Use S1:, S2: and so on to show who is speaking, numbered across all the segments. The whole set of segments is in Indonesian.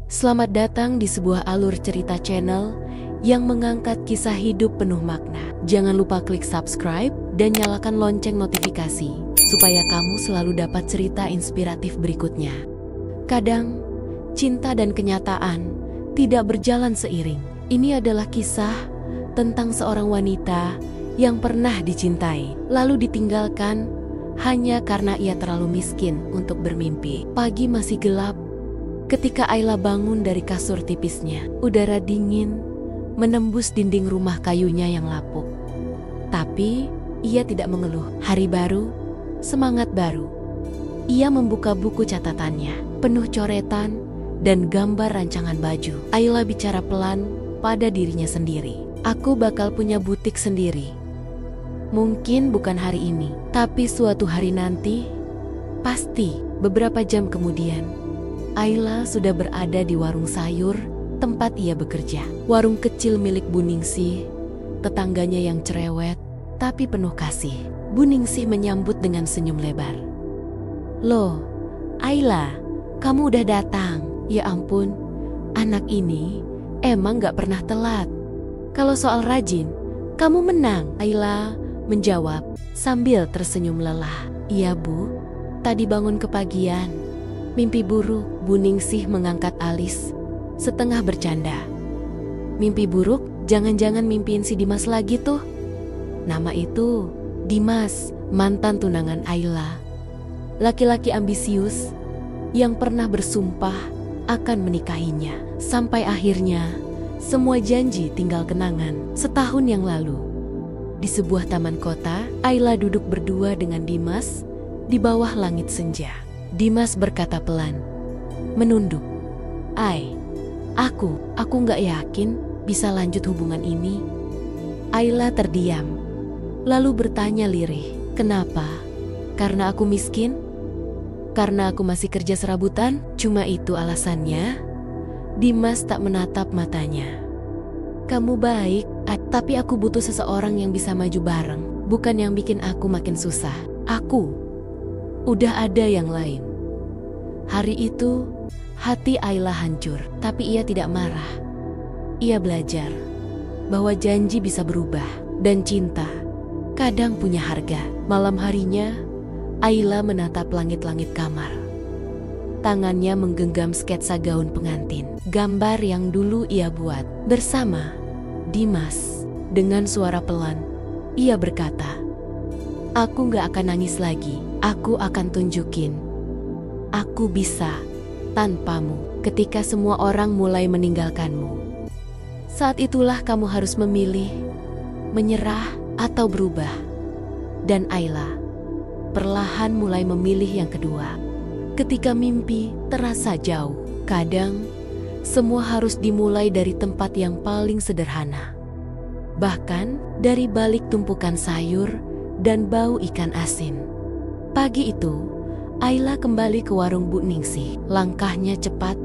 S1: Selamat datang di sebuah alur cerita channel yang mengangkat kisah hidup penuh makna. Jangan lupa klik subscribe dan nyalakan lonceng notifikasi supaya kamu selalu dapat cerita inspiratif berikutnya. Kadang, cinta dan kenyataan tidak berjalan seiring. Ini adalah kisah tentang seorang wanita yang pernah dicintai, lalu ditinggalkan hanya karena ia terlalu miskin untuk bermimpi. Pagi masih gelap ketika Ayla bangun dari kasur tipisnya. Udara dingin menembus dinding rumah kayunya yang lapuk. Tapi ia tidak mengeluh. Hari baru, semangat baru. Ia membuka buku catatannya, penuh coretan dan gambar rancangan baju. Ayla bicara pelan pada dirinya sendiri. Aku bakal punya butik sendiri. Mungkin bukan hari ini, tapi suatu hari nanti, pasti. Beberapa jam kemudian, Ayla sudah berada di warung sayur tempat ia bekerja. Warung kecil milik Bu Ningsih, tetangganya yang cerewet tapi penuh kasih. Bu Ningsih menyambut dengan senyum lebar. "Loh, Ayla, kamu udah datang. Ya ampun, anak ini emang gak pernah telat. Kalau soal rajin, kamu menang." Ayla menjawab sambil tersenyum lelah. "Iya Bu, tadi bangun kepagian. Mimpi buruk." Bu Ningsih mengangkat alis, setengah bercanda. "Mimpi buruk? Jangan-jangan mimpiin si Dimas lagi tuh." Nama itu Dimas, mantan tunangan Ayla. Laki-laki ambisius yang pernah bersumpah akan menikahinya. Sampai akhirnya, semua janji tinggal kenangan. Setahun yang lalu, di sebuah taman kota, Ayla duduk berdua dengan Dimas di bawah langit senja. Dimas berkata pelan, menunduk. Aku gak yakin bisa lanjut hubungan ini." Ayla terdiam, lalu bertanya lirih, "Kenapa? Karena aku miskin? Karena aku masih kerja serabutan? Cuma itu alasannya?" Dimas tak menatap matanya. "Kamu baik, tapi aku butuh seseorang yang bisa maju bareng, bukan yang bikin aku makin susah. Aku udah ada yang lain." Hari itu, hati Ayla hancur, tapi ia tidak marah. Ia belajar bahwa janji bisa berubah dan cinta kadang punya harga. Malam harinya, Ayla menatap langit-langit kamar. Tangannya menggenggam sketsa gaun pengantin, gambar yang dulu ia buat bersama Dimas. Dengan suara pelan, ia berkata, "Aku gak akan nangis lagi. Aku akan tunjukin aku bisa tanpamu ketika semua orang mulai meninggalkanmu. Saat itulah kamu harus memilih, menyerah atau berubah." Dan Ayla perlahan mulai memilih yang kedua. Ketika mimpi terasa jauh, kadang semua harus dimulai dari tempat yang paling sederhana. Bahkan dari balik tumpukan sayur dan bau ikan asin. Pagi itu, Ayla kembali ke warung Bu Ningsih. Langkahnya cepat,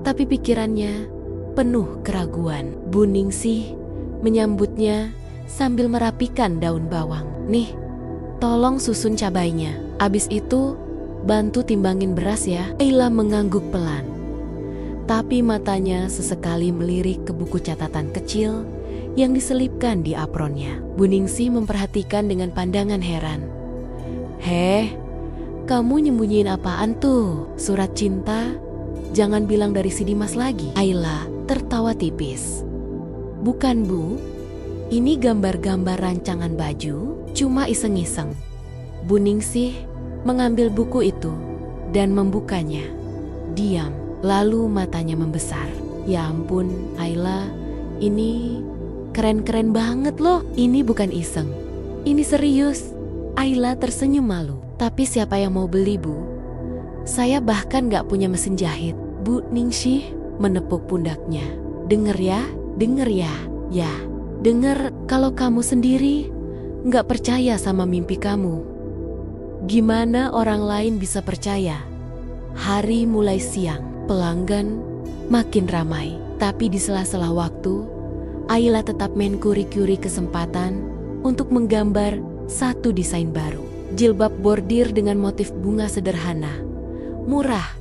S1: tapi pikirannya penuh keraguan. Bu Ningsih menyambutnya sambil merapikan daun bawang. "Nih, tolong susun cabainya. Abis itu, bantu timbangin beras ya." Ayla mengangguk pelan, tapi matanya sesekali melirik ke buku catatan kecil yang diselipkan di apronnya. Bu Ningsih memperhatikan dengan pandangan heran. Kamu nyembunyiin apaan tuh? Surat cinta? Jangan bilang dari si Dimas lagi." Ayla tertawa tipis. "Bukan Bu, ini gambar-gambar rancangan baju, cuma iseng-iseng." Bu Ningsih mengambil buku itu dan membukanya. Diam, lalu matanya membesar. "Ya ampun, Ayla, ini keren-keren banget loh. Ini bukan iseng, ini serius." Ayla tersenyum malu. "Tapi siapa yang mau beli Bu? Saya bahkan gak punya mesin jahit." Bu Ningsih menepuk pundaknya. Denger ya. Ya, denger kalau kamu sendiri gak percaya sama mimpi kamu. Gimana orang lain bisa percaya?" Hari mulai siang, pelanggan makin ramai. Tapi di sela-sela waktu, Ayla tetap mencuri-curi kesempatan untuk menggambar satu desain baru. Jilbab bordir dengan motif bunga sederhana, murah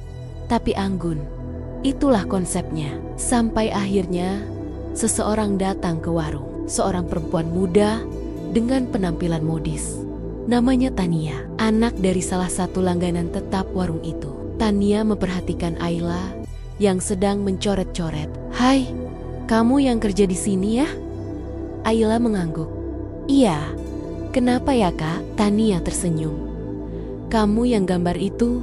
S1: tapi anggun. Itulah konsepnya. Sampai akhirnya seseorang datang ke warung. Seorang perempuan muda dengan penampilan modis. Namanya Tania, anak dari salah satu langganan tetap warung itu. Tania memperhatikan Ayla yang sedang mencoret-coret. "Hai, kamu yang kerja di sini ya?" Ayla mengangguk. "Iya, kenapa ya Kak?" Tania tersenyum. "Kamu yang gambar itu?"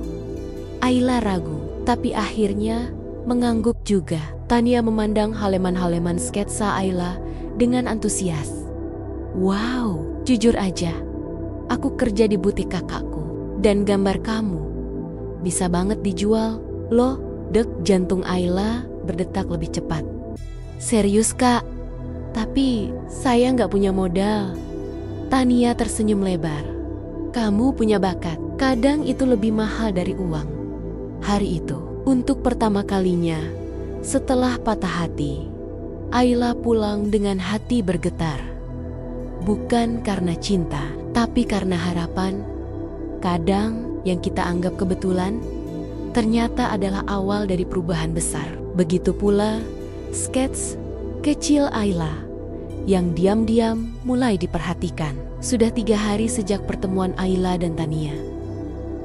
S1: Ayla ragu, tapi akhirnya mengangguk juga. Tania memandang halaman-halaman sketsa Ayla dengan antusias. "Wow, jujur aja, aku kerja di butik kakakku, dan gambar kamu bisa banget dijual loh." Dek jantung Ayla berdetak lebih cepat. "Serius Kak? Tapi saya nggak punya modal." Tania tersenyum lebar. "Kamu punya bakat, kadang itu lebih mahal dari uang." Hari itu, untuk pertama kalinya setelah patah hati, Ayla pulang dengan hati bergetar. Bukan karena cinta, tapi karena harapan. Kadang yang kita anggap kebetulan ternyata adalah awal dari perubahan besar. Begitu pula skets kecil Ayla yang diam-diam mulai diperhatikan. Sudah 3 hari sejak pertemuan Ayla dan Tania.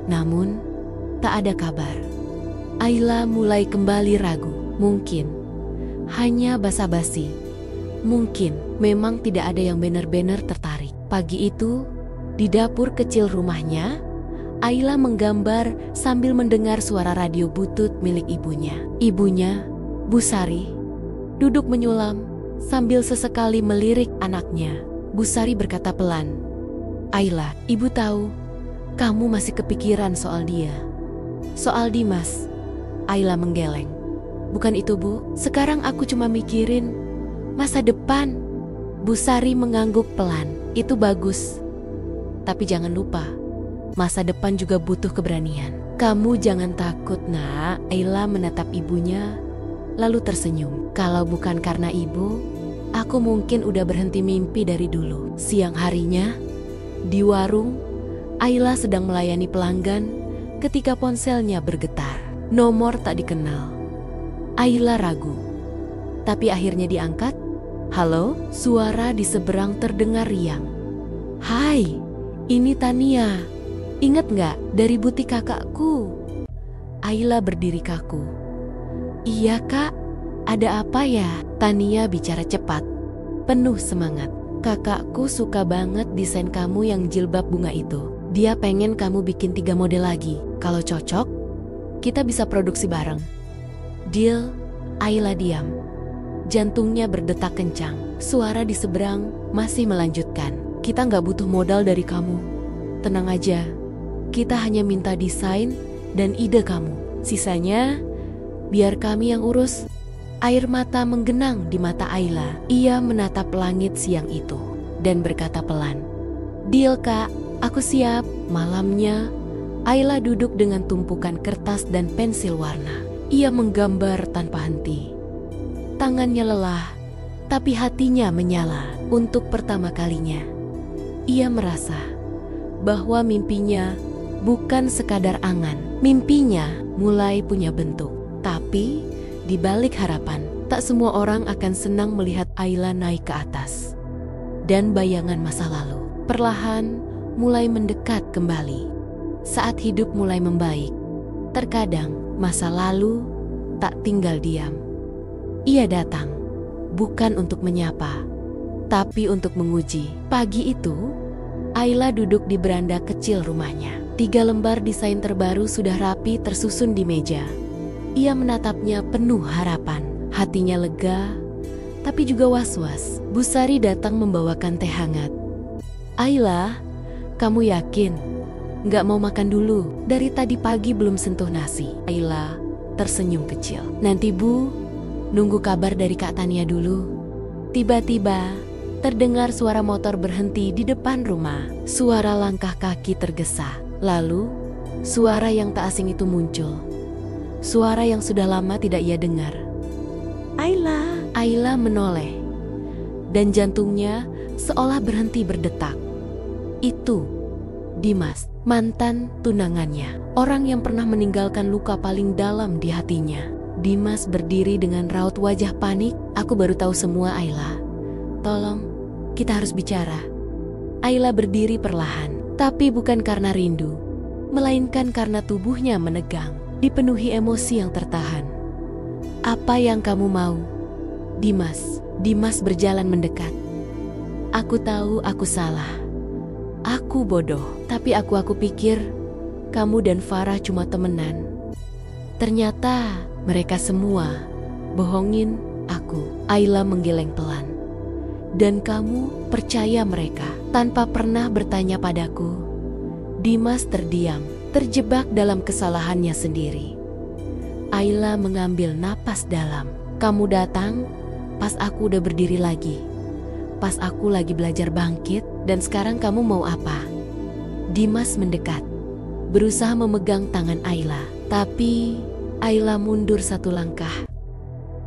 S1: Namun tak ada kabar. Ayla mulai kembali ragu. Mungkin hanya basa-basi. Mungkin memang tidak ada yang benar-benar tertarik. Pagi itu, di dapur kecil rumahnya, Ayla menggambar sambil mendengar suara radio butut milik ibunya. Ibunya, Bu Sari, duduk menyulam sambil sesekali melirik anaknya. Bu Sari berkata pelan, "Ayla, ibu tahu kamu masih kepikiran soal dia." "Soal Dimas?" Ayla menggeleng. "Bukan itu, Bu. Sekarang aku cuma mikirin masa depan." Bu Sari mengangguk pelan. "Itu bagus. Tapi jangan lupa, masa depan juga butuh keberanian. Kamu jangan takut, Nak." Ayla menatap ibunya, lalu tersenyum. "Kalau bukan karena ibu, aku mungkin udah berhenti mimpi dari dulu." Siang harinya, di warung, Ayla sedang melayani pelanggan ketika ponselnya bergetar. Nomor tak dikenal. Ayla ragu, tapi akhirnya diangkat. "Halo?" Suara di seberang terdengar riang. "Hai, ini Tania. Ingat nggak dari butik kakakku?" Ayla berdiri kaku. "Iya Kak, ada apa ya?" Tania bicara cepat, penuh semangat. "Kakakku suka banget desain kamu yang jilbab bunga itu. Dia pengen kamu bikin 3 model lagi. Kalau cocok, kita bisa produksi bareng." "Deal." Ayla diam. Jantungnya berdetak kencang. Suara di seberang masih melanjutkan. "Kita nggak butuh modal dari kamu. Tenang aja. Kita hanya minta desain dan ide kamu. Sisanya, biar kami yang urus." Air mata menggenang di mata Ayla. Ia menatap langit siang itu dan berkata pelan, "Deal Kak, aku siap." Malamnya, Ayla duduk dengan tumpukan kertas dan pensil warna. Ia menggambar tanpa henti. Tangannya lelah, tapi hatinya menyala. Untuk pertama kalinya, ia merasa bahwa mimpinya bukan sekadar angan. Mimpinya mulai punya bentuk. Tapi di balik harapan, tak semua orang akan senang melihat Ayla naik ke atas. Dan bayangan masa lalu perlahan mulai mendekat kembali. Saat hidup mulai membaik, terkadang masa lalu tak tinggal diam. Ia datang, bukan untuk menyapa, tapi untuk menguji. Pagi itu, Ayla duduk di beranda kecil rumahnya. 3 lembar desain terbaru sudah rapi tersusun di meja. Ia menatapnya penuh harapan. Hatinya lega, tapi juga was-was. Bu Sari datang membawakan teh hangat. "Ayla, kamu yakin nggak mau makan dulu? Dari tadi pagi belum sentuh nasi." Ayla tersenyum kecil. "Nanti Bu, nunggu kabar dari Kak Tania dulu." Tiba-tiba terdengar suara motor berhenti di depan rumah. Suara langkah kaki tergesa. Lalu suara yang tak asing itu muncul. Suara yang sudah lama tidak ia dengar. "Ayla." Ayla menoleh, dan jantungnya seolah berhenti berdetak. Itu Dimas, mantan tunangannya, orang yang pernah meninggalkan luka paling dalam di hatinya. Dimas berdiri dengan raut wajah panik. Aku baru tahu semua, Ayla. Tolong, kita harus bicara. Ayla berdiri perlahan, tapi bukan karena rindu, melainkan karena tubuhnya menegang, dipenuhi emosi yang tertahan. Apa yang kamu mau? Dimas. Dimas berjalan mendekat. Aku tahu aku salah. Aku bodoh, tapi aku pikir kamu dan Farah cuma temenan. Ternyata mereka semua bohongin aku. Ayla menggeleng pelan. Dan kamu percaya mereka tanpa pernah bertanya padaku. Dimas terdiam, terjebak dalam kesalahannya sendiri. Ayla mengambil napas dalam. Kamu datang pas aku udah berdiri lagi. Pas aku lagi belajar bangkit, dan sekarang kamu mau apa? Dimas mendekat, berusaha memegang tangan Ayla. Tapi Ayla mundur satu langkah.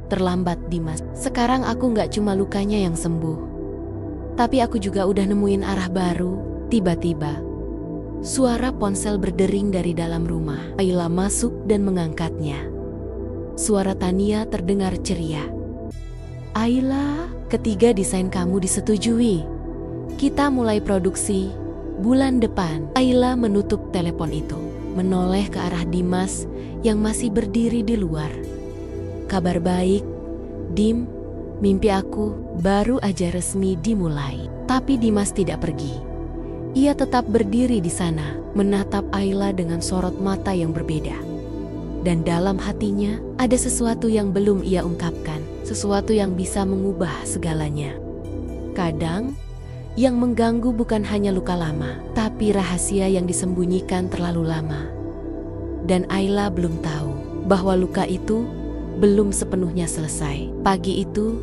S1: Terlambat, Dimas. Sekarang aku gak cuma lukanya yang sembuh, tapi aku juga udah nemuin arah baru. Tiba-tiba, suara ponsel berdering dari dalam rumah. Ayla masuk dan mengangkatnya. Suara Tania terdengar ceria. Ayla, ketiga desain kamu disetujui. Kita mulai produksi bulan depan. Ayla menutup telepon itu, menoleh ke arah Dimas yang masih berdiri di luar. Kabar baik, Dim, mimpi aku baru aja resmi dimulai. Tapi Dimas tidak pergi. Ia tetap berdiri di sana, menatap Ayla dengan sorot mata yang berbeda. Dan dalam hatinya ada sesuatu yang belum ia ungkapkan, sesuatu yang bisa mengubah segalanya. Kadang, yang mengganggu bukan hanya luka lama, tapi rahasia yang disembunyikan terlalu lama. Dan Ayla belum tahu bahwa luka itu belum sepenuhnya selesai. Pagi itu,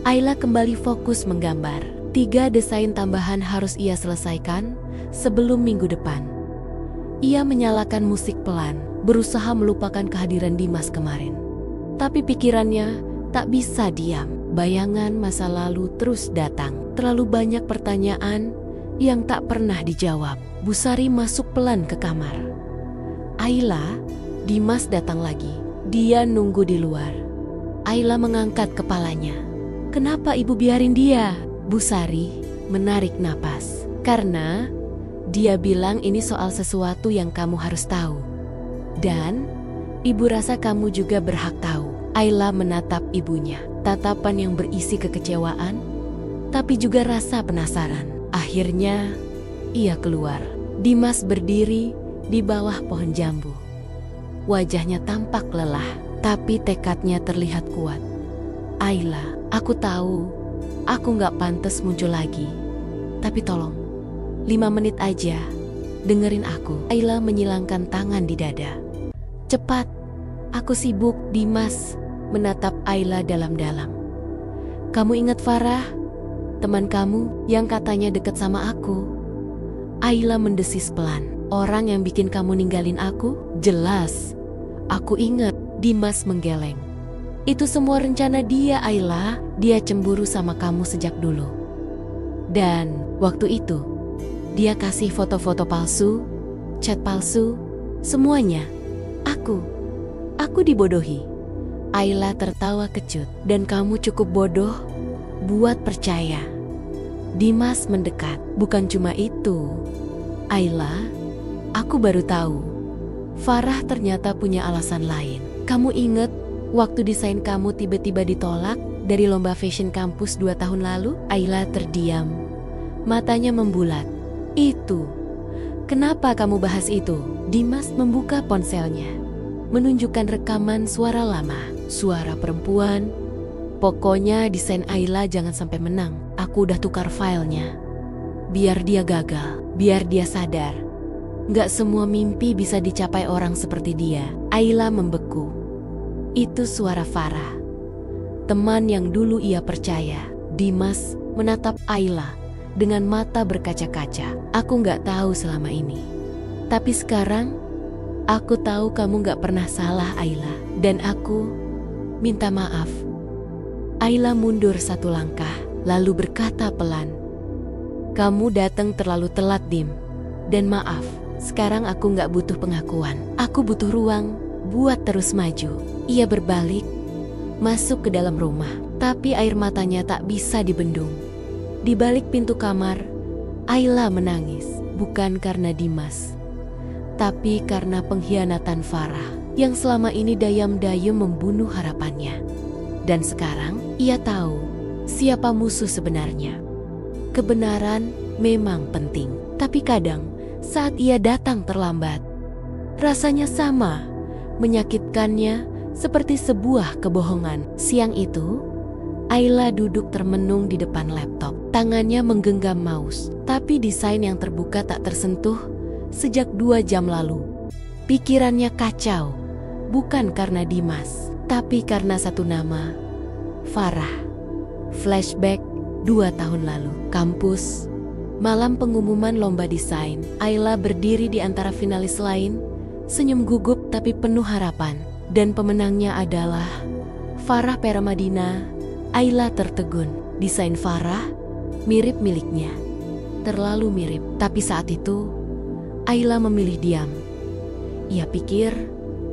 S1: Ayla kembali fokus menggambar. 3 desain tambahan harus ia selesaikan sebelum minggu depan. Ia menyalakan musik pelan, berusaha melupakan kehadiran Dimas kemarin. Tapi pikirannya tak bisa diam. Bayangan masa lalu terus datang. Terlalu banyak pertanyaan yang tak pernah dijawab. Busari masuk pelan ke kamar. Ayla, Dimas datang lagi. Dia nunggu di luar. Ayla mengangkat kepalanya. Kenapa ibu biarin dia? Busari menarik napas. Karena dia bilang ini soal sesuatu yang kamu harus tahu. Dan ibu rasa kamu juga berhak tahu. Ayla menatap ibunya, tatapan yang berisi kekecewaan, tapi juga rasa penasaran. Akhirnya, ia keluar. Dimas berdiri di bawah pohon jambu. Wajahnya tampak lelah, tapi tekadnya terlihat kuat. Ayla, aku tahu, aku gak pantas muncul lagi. Tapi tolong, 5 menit aja, dengerin aku. Ayla menyilangkan tangan di dada. Cepat, aku sibuk. Dimas menatap Ayla dalam-dalam. Kamu ingat Farah, teman kamu yang katanya deket sama aku? Ayla mendesis pelan. Orang yang bikin kamu ninggalin aku? Jelas, aku ingat. Dimas menggeleng. Itu semua rencana dia, Ayla. Dia cemburu sama kamu sejak dulu. Dan waktu itu, dia kasih foto-foto palsu, chat palsu, semuanya. Aku dibodohi. Ayla tertawa kecut. Dan kamu cukup bodoh buat percaya. Dimas mendekat. Bukan cuma itu, Ayla, aku baru tahu. Farah ternyata punya alasan lain. Kamu inget waktu desain kamu tiba-tiba ditolak dari lomba fashion kampus 2 tahun lalu? Ayla terdiam. Matanya membulat. Itu. Kenapa kamu bahas itu? Dimas membuka ponselnya, menunjukkan rekaman suara lama, suara perempuan. Pokoknya desain Ayla jangan sampai menang. Aku udah tukar filenya. Biar dia gagal, biar dia sadar. Gak semua mimpi bisa dicapai orang seperti dia. Ayla membeku. Itu suara Farah, teman yang dulu ia percaya. Dimas menatap Ayla dengan mata berkaca-kaca. Aku gak tahu selama ini. Tapi sekarang, aku tahu kamu gak pernah salah, Ayla. Dan aku minta maaf. Ayla mundur satu langkah, lalu berkata pelan. Kamu datang terlalu telat, Dim. Dan maaf, sekarang aku gak butuh pengakuan. Aku butuh ruang buat terus maju. Ia berbalik, masuk ke dalam rumah. Tapi air matanya tak bisa dibendung. Di balik pintu kamar, Ayla menangis. Bukan karena Dimas, tapi karena pengkhianatan Farah yang selama ini dayam-dayam membunuh harapannya. Dan sekarang, ia tahu siapa musuh sebenarnya. Kebenaran memang penting, tapi kadang saat ia datang terlambat, rasanya sama menyakitkannya seperti sebuah kebohongan. Siang itu, Ayla duduk termenung di depan laptop. Tangannya menggenggam mouse, tapi desain yang terbuka tak tersentuh sejak 2 jam lalu. Pikirannya kacau, bukan karena Dimas, tapi karena satu nama, Farah. Flashback 2 tahun lalu. Kampus, malam pengumuman lomba desain. Ayla berdiri di antara finalis lain, senyum gugup tapi penuh harapan. Dan pemenangnya adalah Farah Peramadina. Ayla tertegun. Desain Farah mirip miliknya. Terlalu mirip. Tapi saat itu, Ayla memilih diam. Ia pikir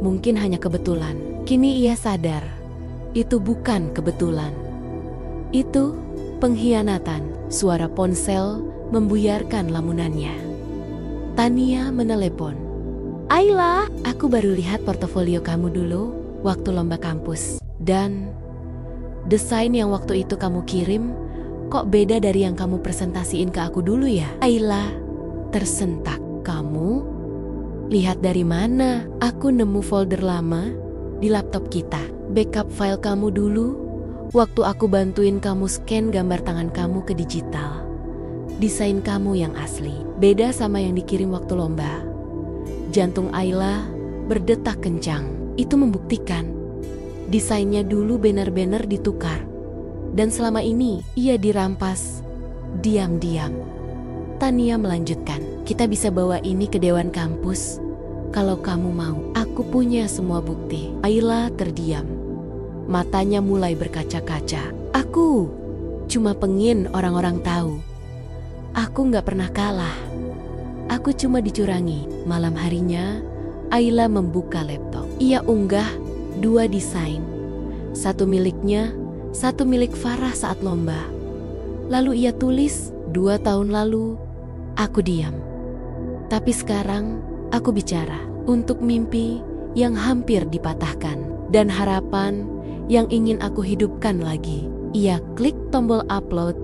S1: mungkin hanya kebetulan. Kini ia sadar, itu bukan kebetulan. Itu pengkhianatan. Suara ponsel membuyarkan lamunannya. Tania menelepon. Ayla, aku baru lihat portofolio kamu dulu waktu lomba kampus. Dan desain yang waktu itu kamu kirim kok beda dari yang kamu presentasiin ke aku dulu ya? Ayla tersentak. Kamu? Lihat dari mana? Aku nemu folder lama di laptop kita. Backup file kamu dulu waktu aku bantuin kamu scan gambar tangan kamu ke digital. Desain kamu yang asli, beda sama yang dikirim waktu lomba. Jantung Ayla berdetak kencang. Itu membuktikan desainnya dulu benar-benar ditukar. Dan selama ini ia dirampas diam-diam. Tania melanjutkan, kita bisa bawa ini ke dewan kampus kalau kamu mau. Aku punya semua bukti. Ayla terdiam. Matanya mulai berkaca-kaca. Aku cuma pengen orang-orang tahu. Aku gak pernah kalah. Aku cuma dicurangi. Malam harinya, Ayla membuka laptop. Ia unggah 2 desain. Satu miliknya, satu milik Farah saat lomba. Lalu ia tulis, 2 tahun lalu, aku diam. Tapi sekarang, aku bicara untuk mimpi yang hampir dipatahkan. Dan harapan yang ingin aku hidupkan lagi. Ia klik tombol upload.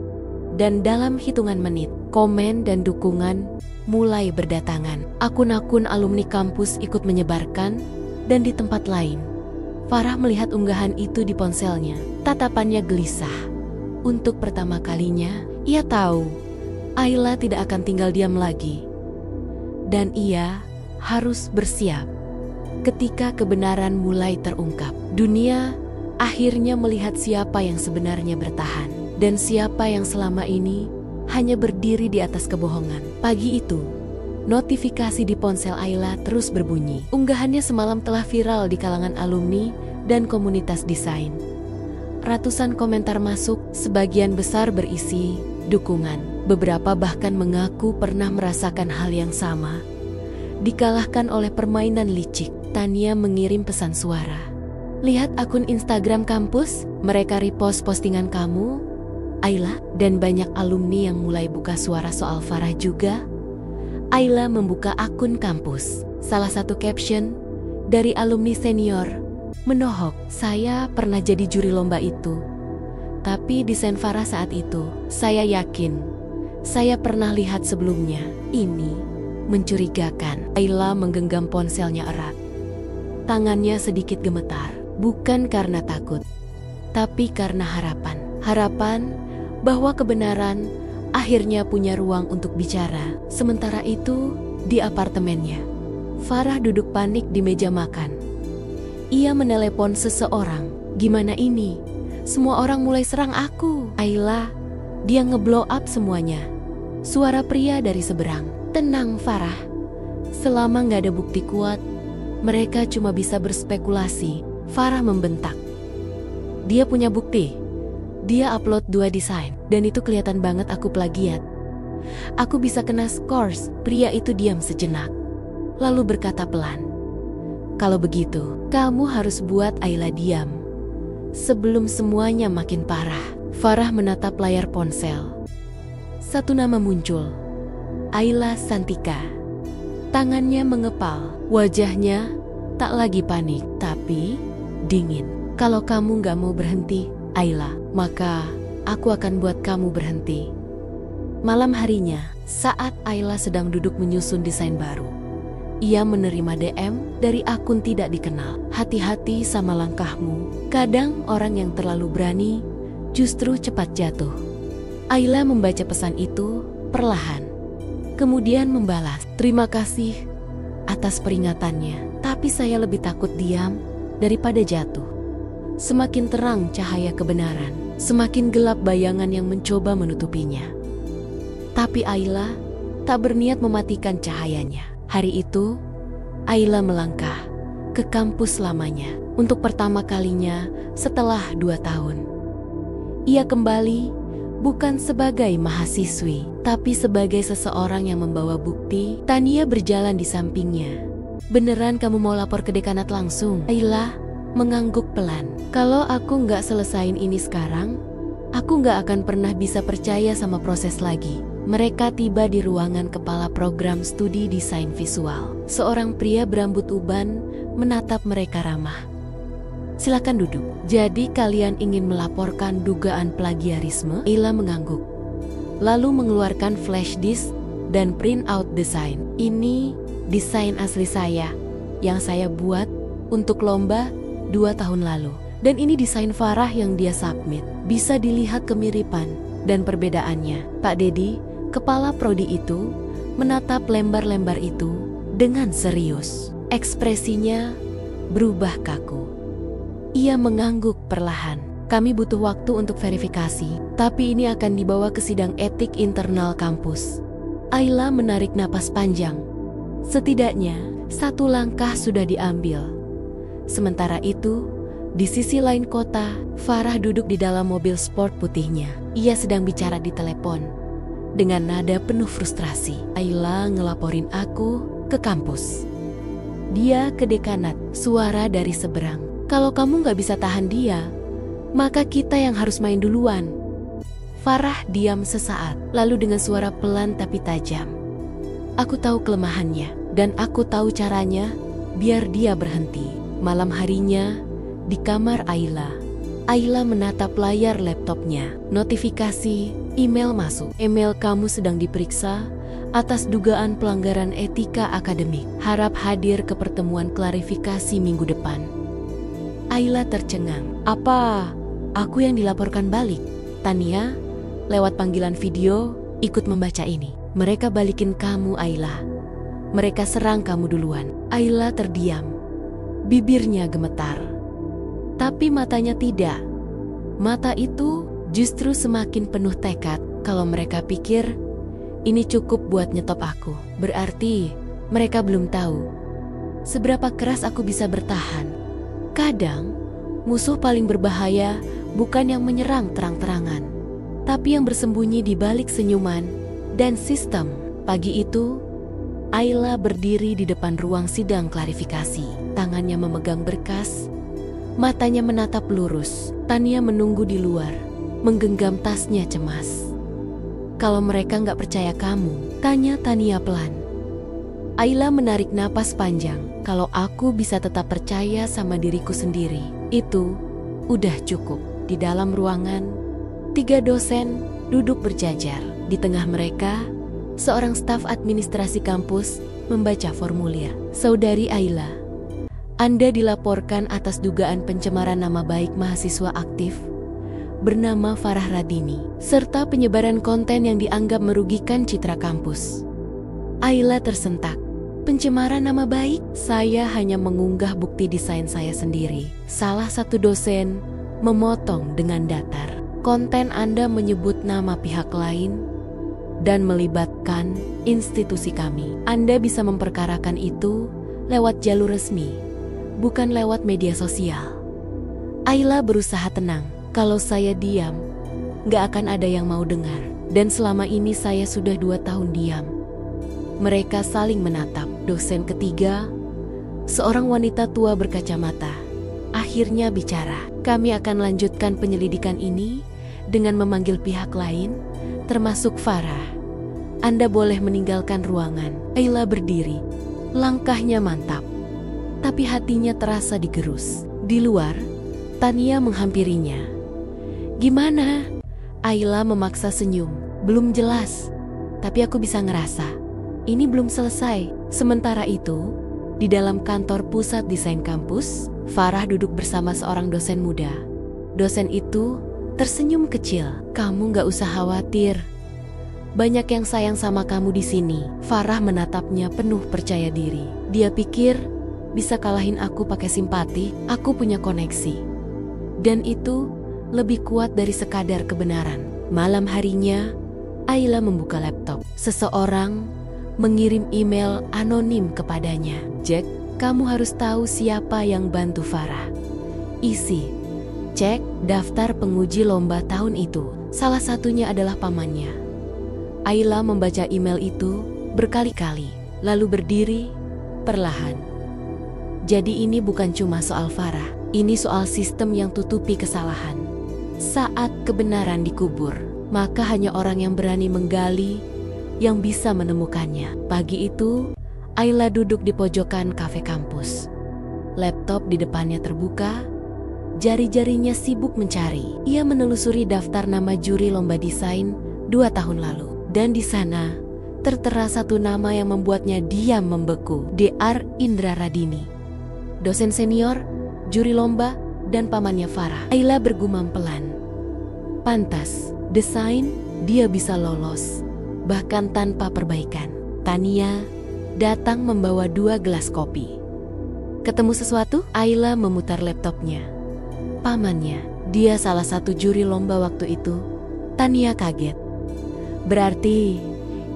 S1: Dan dalam hitungan menit, komen dan dukungan mulai berdatangan. Akun-akun alumni kampus ikut menyebarkan. Dan di tempat lain, Farah melihat unggahan itu di ponselnya. Tatapannya gelisah. Untuk pertama kalinya, ia tahu Ayla tidak akan tinggal diam lagi. Dan ia harus bersiap. Ketika kebenaran mulai terungkap, dunia akhirnya melihat siapa yang sebenarnya bertahan. Dan siapa yang selama ini hanya berdiri di atas kebohongan. Pagi itu, notifikasi di ponsel Ayla terus berbunyi. Unggahannya semalam telah viral di kalangan alumni dan komunitas desain. Ratusan komentar masuk, sebagian besar berisi dukungan. Beberapa bahkan mengaku pernah merasakan hal yang sama. Dikalahkan oleh permainan licik. Tania mengirim pesan suara. Lihat akun Instagram kampus, mereka repost postingan kamu, Ayla, dan banyak alumni yang mulai buka suara soal Farah juga. Ayla membuka akun kampus. Salah satu caption dari alumni senior menohok, saya pernah jadi juri lomba itu. Tapi desain Farah saat itu, saya yakin saya pernah lihat sebelumnya. Ini mencurigakan. Ayla menggenggam ponselnya erat. Tangannya sedikit gemetar, bukan karena takut, tapi karena harapan. Harapan bahwa kebenaran akhirnya punya ruang untuk bicara. Sementara itu, di apartemennya, Farah duduk panik di meja makan. Ia menelepon seseorang. Gimana ini? Semua orang mulai serang aku. Ayla, dia ngeblow up semuanya. Suara pria dari seberang. Tenang Farah. Selama gak ada bukti kuat, mereka cuma bisa berspekulasi. Farah membentak. Dia punya bukti. Dia upload 2 desain, dan itu kelihatan banget aku plagiat. Aku bisa kena scores. Pria itu diam sejenak, lalu berkata pelan, Kalau begitu, kamu harus buat Ayla diam sebelum semuanya makin parah. Farah menatap layar ponsel. Satu nama muncul, Ayla Santika. Tangannya mengepal, wajahnya tak lagi panik, tapi dingin. Kalau kamu gak mau berhenti, Ayla, maka aku akan buat kamu berhenti. Malam harinya, saat Ayla sedang duduk menyusun desain baru, ia menerima DM dari akun tidak dikenal. Hati-hati sama langkahmu. Kadang orang yang terlalu berani justru cepat jatuh. Ayla membaca pesan itu perlahan. Kemudian membalas, "Terima kasih atas peringatannya, tapi saya lebih takut diam daripada jatuh." Semakin terang cahaya kebenaran, semakin gelap bayangan yang mencoba menutupinya. Tapi Ayla tak berniat mematikan cahayanya. Hari itu, Ayla melangkah ke kampus lamanya untuk pertama kalinya setelah 2 tahun. Ia kembali bukan sebagai mahasiswi, tapi sebagai seseorang yang membawa bukti. Tania berjalan di sampingnya. "Beneran kamu mau lapor ke dekanat langsung?" Ayla mengangguk pelan. "Kalau aku nggak selesain ini sekarang, aku nggak akan pernah bisa percaya sama proses lagi." Mereka tiba di ruangan kepala program studi desain visual. Seorang pria berambut uban menatap mereka ramah. "Silakan duduk. Jadi kalian ingin melaporkan dugaan plagiarisme?" Ayla mengangguk, lalu mengeluarkan flash disk dan print out desain. "Ini desain asli saya yang saya buat untuk lomba 2 tahun lalu. Dan ini desain Farah yang dia submit. Bisa dilihat kemiripan dan perbedaannya." Pak Dedi, kepala prodi itu, menatap lembar-lembar itu dengan serius. Ekspresinya berubah kaku. Ia mengangguk perlahan. "Kami butuh waktu untuk verifikasi, tapi ini akan dibawa ke sidang etik internal kampus." Ayla menarik napas panjang. Setidaknya, satu langkah sudah diambil. Sementara itu, di sisi lain kota, Farah duduk di dalam mobil sport putihnya. Ia sedang bicara di telepon dengan nada penuh frustrasi. "Ayla ngelaporin aku ke kampus. Dia ke dekanat." Suara dari seberang. "Kalau kamu gak bisa tahan dia, maka kita yang harus main duluan." Farah diam sesaat, lalu dengan suara pelan tapi tajam, "Aku tahu kelemahannya, dan aku tahu caranya biar dia berhenti." Malam harinya, di kamar Ayla menatap layar laptopnya. Notifikasi email masuk. "Email kamu sedang diperiksa atas dugaan pelanggaran etika akademik. Harap hadir ke pertemuan klarifikasi minggu depan." Ayla tercengang. "Apa aku yang dilaporkan balik?" Tania, lewat panggilan video, ikut membaca ini. "Mereka balikin kamu, Ayla. Mereka serang kamu duluan." Ayla terdiam. Bibirnya gemetar, tapi matanya tidak. Mata itu justru semakin penuh tekad. Kalau mereka pikir ini cukup buat nyetop aku, berarti mereka belum tahu seberapa keras aku bisa bertahan. Kadang, musuh paling berbahaya bukan yang menyerang terang-terangan, tapi yang bersembunyi di balik senyuman dan sistem. Pagi itu, Ayla berdiri di depan ruang sidang klarifikasi. Tangannya memegang berkas, matanya menatap lurus. Tania menunggu di luar, menggenggam tasnya cemas. "Kalau mereka nggak percaya kamu?" tanya Tania pelan. Ayla menarik napas panjang. "Kalau aku bisa tetap percaya sama diriku sendiri, itu udah cukup." Di dalam ruangan, 3 dosen duduk berjajar. Di tengah mereka, seorang staf administrasi kampus membaca formulir. "Saudari Ayla, Anda dilaporkan atas dugaan pencemaran nama baik mahasiswa aktif bernama Farah Radini, serta penyebaran konten yang dianggap merugikan citra kampus." Ayla tersentak. "Pencemaran nama baik? Saya hanya mengunggah bukti desain saya sendiri." Salah satu dosen memotong dengan datar. "Konten Anda menyebut nama pihak lain dan melibatkan institusi kami. Anda bisa memperkarakan itu lewat jalur resmi, bukan lewat media sosial." Ayla berusaha tenang. "Kalau saya diam, gak akan ada yang mau dengar. Dan selama ini saya sudah 2 tahun diam." Mereka saling menatap. Dosen ketiga Seorang wanita tua berkacamata akhirnya bicara. Kami akan lanjutkan penyelidikan ini dengan memanggil pihak lain, termasuk Farah. Anda boleh meninggalkan ruangan. Ayla berdiri. Langkahnya mantap, tapi hatinya terasa digerus. Di luar, Tania menghampirinya. Gimana? Ayla memaksa senyum. Belum jelas, tapi aku bisa ngerasa ini belum selesai. Sementara itu, di dalam kantor pusat desain kampus, Farah duduk bersama seorang dosen muda. Dosen itu tersenyum kecil. Kamu gak usah khawatir. Banyak yang sayang sama kamu di sini. Farah menatapnya penuh percaya diri. Dia pikir bisa kalahin aku pakai simpati. Aku punya koneksi. Dan itu lebih kuat dari sekadar kebenaran. Malam harinya, Ayla membuka laptop. Seseorang mengirim email anonim kepadanya. Jack, kamu harus tahu siapa yang bantu Farah. Isi, cek daftar penguji lomba tahun itu. Salah satunya adalah pamannya. Ayla membaca email itu berkali-kali, lalu berdiri perlahan. Jadi ini bukan cuma soal Farah, ini soal sistem yang tutupi kesalahan. Saat kebenaran dikubur, maka hanya orang yang berani menggali yang bisa menemukannya. Pagi itu, Ayla duduk di pojokan kafe kampus. Laptop di depannya terbuka, jari-jarinya sibuk mencari. Ia menelusuri daftar nama juri lomba desain 2 tahun lalu. Dan di sana, tertera satu nama yang membuatnya diam membeku. Dr. Indra Radini, dosen senior, juri lomba, dan pamannya Farah. Ayla bergumam pelan. Pantas, desain, dia bisa lolos. Bahkan tanpa perbaikan. Tania datang membawa 2 gelas kopi. Ketemu sesuatu? Ayla memutar laptopnya. Pamannya, dia salah satu juri lomba waktu itu. Tania kaget. Berarti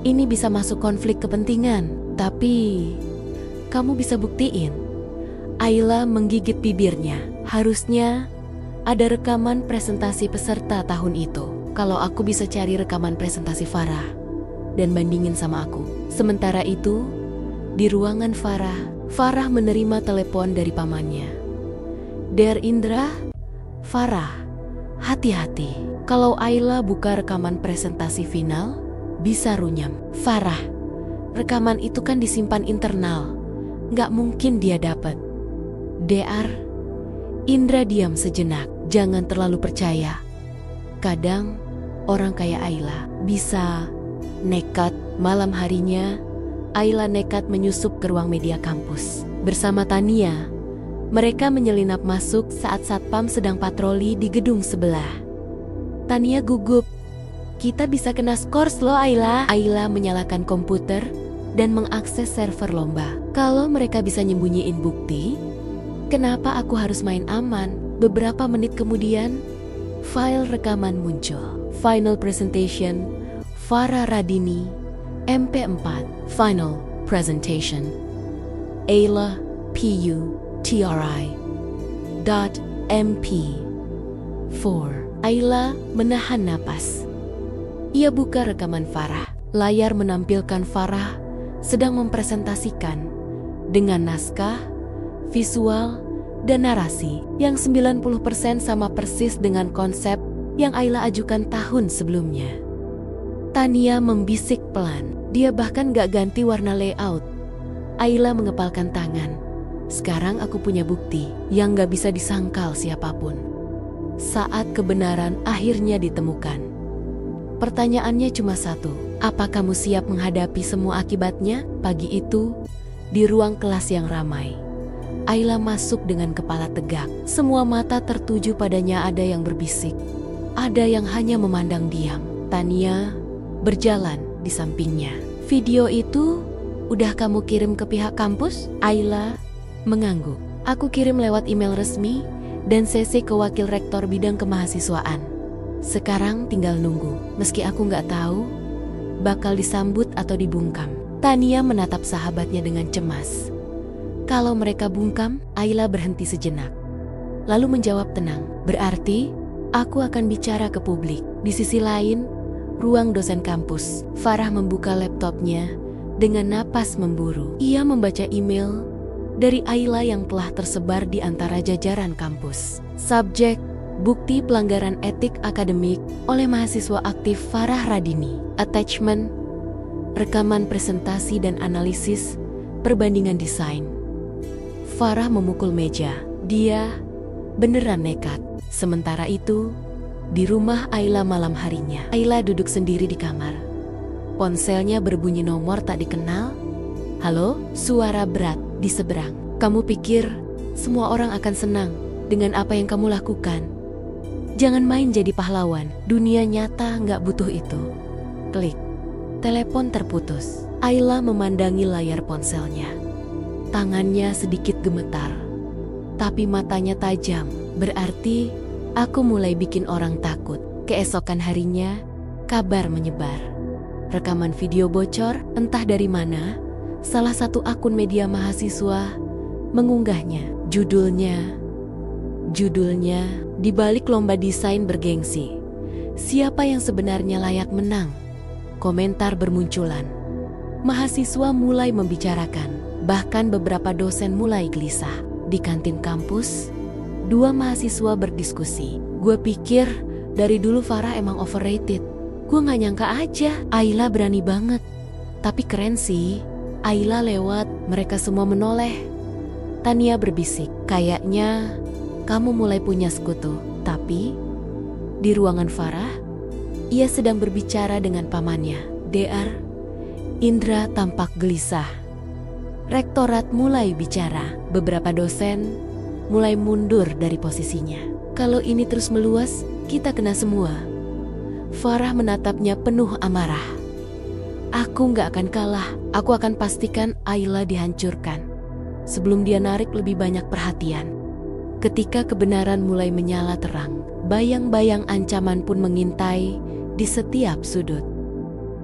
S1: ini bisa masuk konflik kepentingan. Tapi kamu bisa buktiin. Ayla menggigit bibirnya. Harusnya ada rekaman presentasi peserta tahun itu. Kalau aku bisa cari rekaman presentasi Farah dan bandingin sama aku. Sementara itu, di ruangan Farah menerima telepon dari pamannya. Der Indra, Farah, hati-hati. Kalau Ayla buka rekaman presentasi final, bisa runyam. Farah, rekaman itu kan disimpan internal. Nggak mungkin dia dapat. Dr. Indra diam sejenak. Jangan terlalu percaya. Kadang, orang kayak Ayla bisa nekat. Malam harinya, Ayla nekat menyusup ke ruang media kampus. Bersama Tania, mereka menyelinap masuk saat satpam sedang patroli di gedung sebelah. Tania gugup. Kita bisa kena skors loh Ayla. Ayla menyalakan komputer dan mengakses server lomba. Kalau mereka bisa nyembunyiin bukti, kenapa aku harus main aman? Beberapa menit kemudian, file rekaman muncul. Final presentation, Farah Radini, MP4. Final presentation, Ayla PU TRI .mp4. Ayla menahan napas. Ia buka rekaman Farah. Layar menampilkan Farah sedang mempresentasikan dengan naskah, visual, dan narasi yang 90% sama persis dengan konsep yang Ayla ajukan tahun sebelumnya. Tania membisik pelan. Dia bahkan gak ganti warna layout. Ayla mengepalkan tangan. Sekarang aku punya bukti yang gak bisa disangkal siapapun. Saat kebenaran akhirnya ditemukan, pertanyaannya cuma satu. Apa kamu siap menghadapi semua akibatnya? Pagi itu, di ruang kelas yang ramai, Ayla masuk dengan kepala tegak. Semua mata tertuju padanya. Ada yang berbisik, ada yang hanya memandang diam. Tania berjalan di sampingnya. Video itu udah kamu kirim ke pihak kampus? Ayla mengangguk. Aku kirim lewat email resmi dan CC ke wakil rektor bidang kemahasiswaan. Sekarang tinggal nunggu. Meski aku nggak tahu bakal disambut atau dibungkam. Tania menatap sahabatnya dengan cemas. Kalau mereka bungkam, Ayla berhenti sejenak. Lalu menjawab tenang. Berarti aku akan bicara ke publik. Di sisi lain, ruang dosen kampus. Farah membuka laptopnya dengan napas memburu. Ia membaca email dari Ayla yang telah tersebar di antara jajaran kampus. Subjek: bukti pelanggaran etik akademik oleh mahasiswa aktif Farah Radini. Attachment: rekaman presentasi dan analisis perbandingan desain. Farah memukul meja. Dia beneran nekat. Sementara itu, di rumah Ayla malam harinya, Ayla duduk sendiri di kamar. Ponselnya berbunyi nomor tak dikenal. "Halo?" Suara berat di seberang. "Kamu pikir semua orang akan senang dengan apa yang kamu lakukan? Jangan main jadi pahlawan. Dunia nyata nggak butuh itu." Klik. Telepon terputus. Ayla memandangi layar ponselnya. Tangannya sedikit gemetar, tapi matanya tajam. "Berarti aku mulai bikin orang takut." Keesokan harinya, kabar menyebar. Rekaman video bocor, entah dari mana. Salah satu akun media mahasiswa mengunggahnya. Judulnya, "Di balik lomba desain bergengsi, siapa yang sebenarnya layak menang?" Komentar bermunculan. Mahasiswa mulai membicarakan, bahkan beberapa dosen mulai gelisah. Di kantin kampus, dua mahasiswa berdiskusi. "Gue pikir dari dulu Farah emang overrated. Gue gak nyangka aja Ayla berani banget. Tapi keren sih, Ayla lewat." Mereka semua menoleh. Tania berbisik, "Kayaknya kamu mulai punya sekutu." Tapi di ruangan Farah, ia sedang berbicara dengan pamannya, Dr. Indra tampak gelisah. Rektorat mulai bicara. Beberapa dosen mulai mundur dari posisinya. "Kalau ini terus meluas, kita kena semua." Farah menatapnya penuh amarah. "Aku gak akan kalah. Aku akan pastikan Ayla dihancurkan sebelum dia narik lebih banyak perhatian." Ketika kebenaran mulai menyala terang, bayang-bayang ancaman pun mengintai di setiap sudut.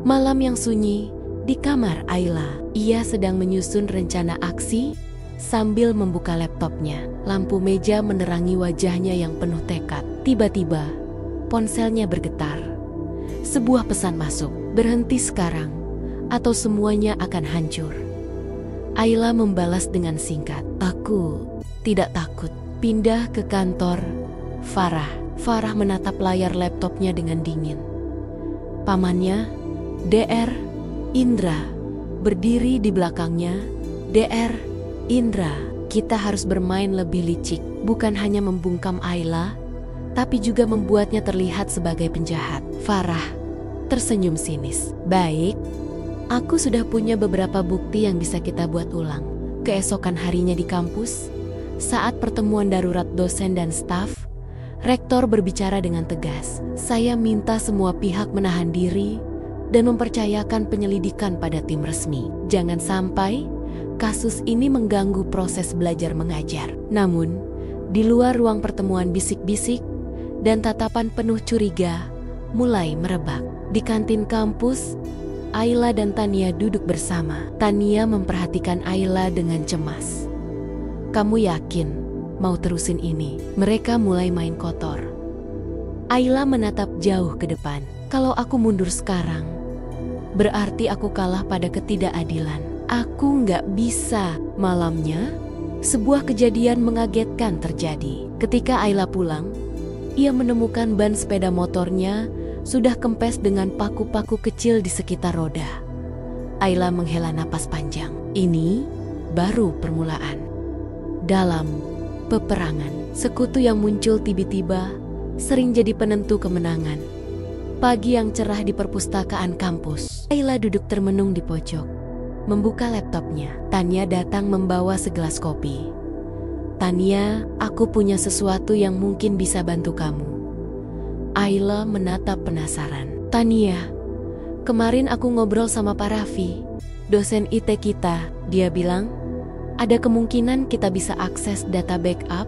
S1: Malam yang sunyi di kamar Ayla, ia sedang menyusun rencana aksi sambil membuka laptopnya. Lampu meja menerangi wajahnya yang penuh tekad. Tiba-tiba, ponselnya bergetar. Sebuah pesan masuk, "Berhenti sekarang, atau semuanya akan hancur." Ayla membalas dengan singkat, "Aku tidak takut." Pindah ke kantor Farah. Farah menatap layar laptopnya dengan dingin. Pamannya, Dr. Indra, berdiri di belakangnya. "Dr. Indra, kita harus bermain lebih licik, bukan hanya membungkam Ayla, tapi juga membuatnya terlihat sebagai penjahat." Farah tersenyum sinis. "Baik, aku sudah punya beberapa bukti yang bisa kita buat ulang." Keesokan harinya di kampus, saat pertemuan darurat dosen dan staf, rektor berbicara dengan tegas. "Saya minta semua pihak menahan diri dan mempercayakan penyelidikan pada tim resmi. Jangan sampai kasus ini mengganggu proses belajar mengajar." Namun, di luar ruang pertemuan bisik-bisik dan tatapan penuh curiga mulai merebak. Di kantin kampus, Ayla dan Tania duduk bersama. Tania memperhatikan Ayla dengan cemas. "Kamu yakin mau terusin ini?" Mereka mulai main kotor. Ayla menatap jauh ke depan. "Kalau aku mundur sekarang, berarti aku kalah pada ketidakadilan. Aku nggak bisa." Malamnya, sebuah kejadian mengagetkan terjadi. Ketika Ayla pulang, ia menemukan ban sepeda motornya sudah kempes dengan paku-paku kecil di sekitar roda. Ayla menghela napas panjang. Ini baru permulaan. Dalam peperangan, sekutu yang muncul tiba-tiba sering jadi penentu kemenangan. Pagi yang cerah di perpustakaan kampus. Ayla duduk termenung di pojok, membuka laptopnya. Tania datang membawa segelas kopi. "Tania, aku punya sesuatu yang mungkin bisa bantu kamu." Ayla menatap penasaran. "Tania, kemarin aku ngobrol sama Pak Raffi, dosen IT kita. Dia bilang, ada kemungkinan kita bisa akses data backup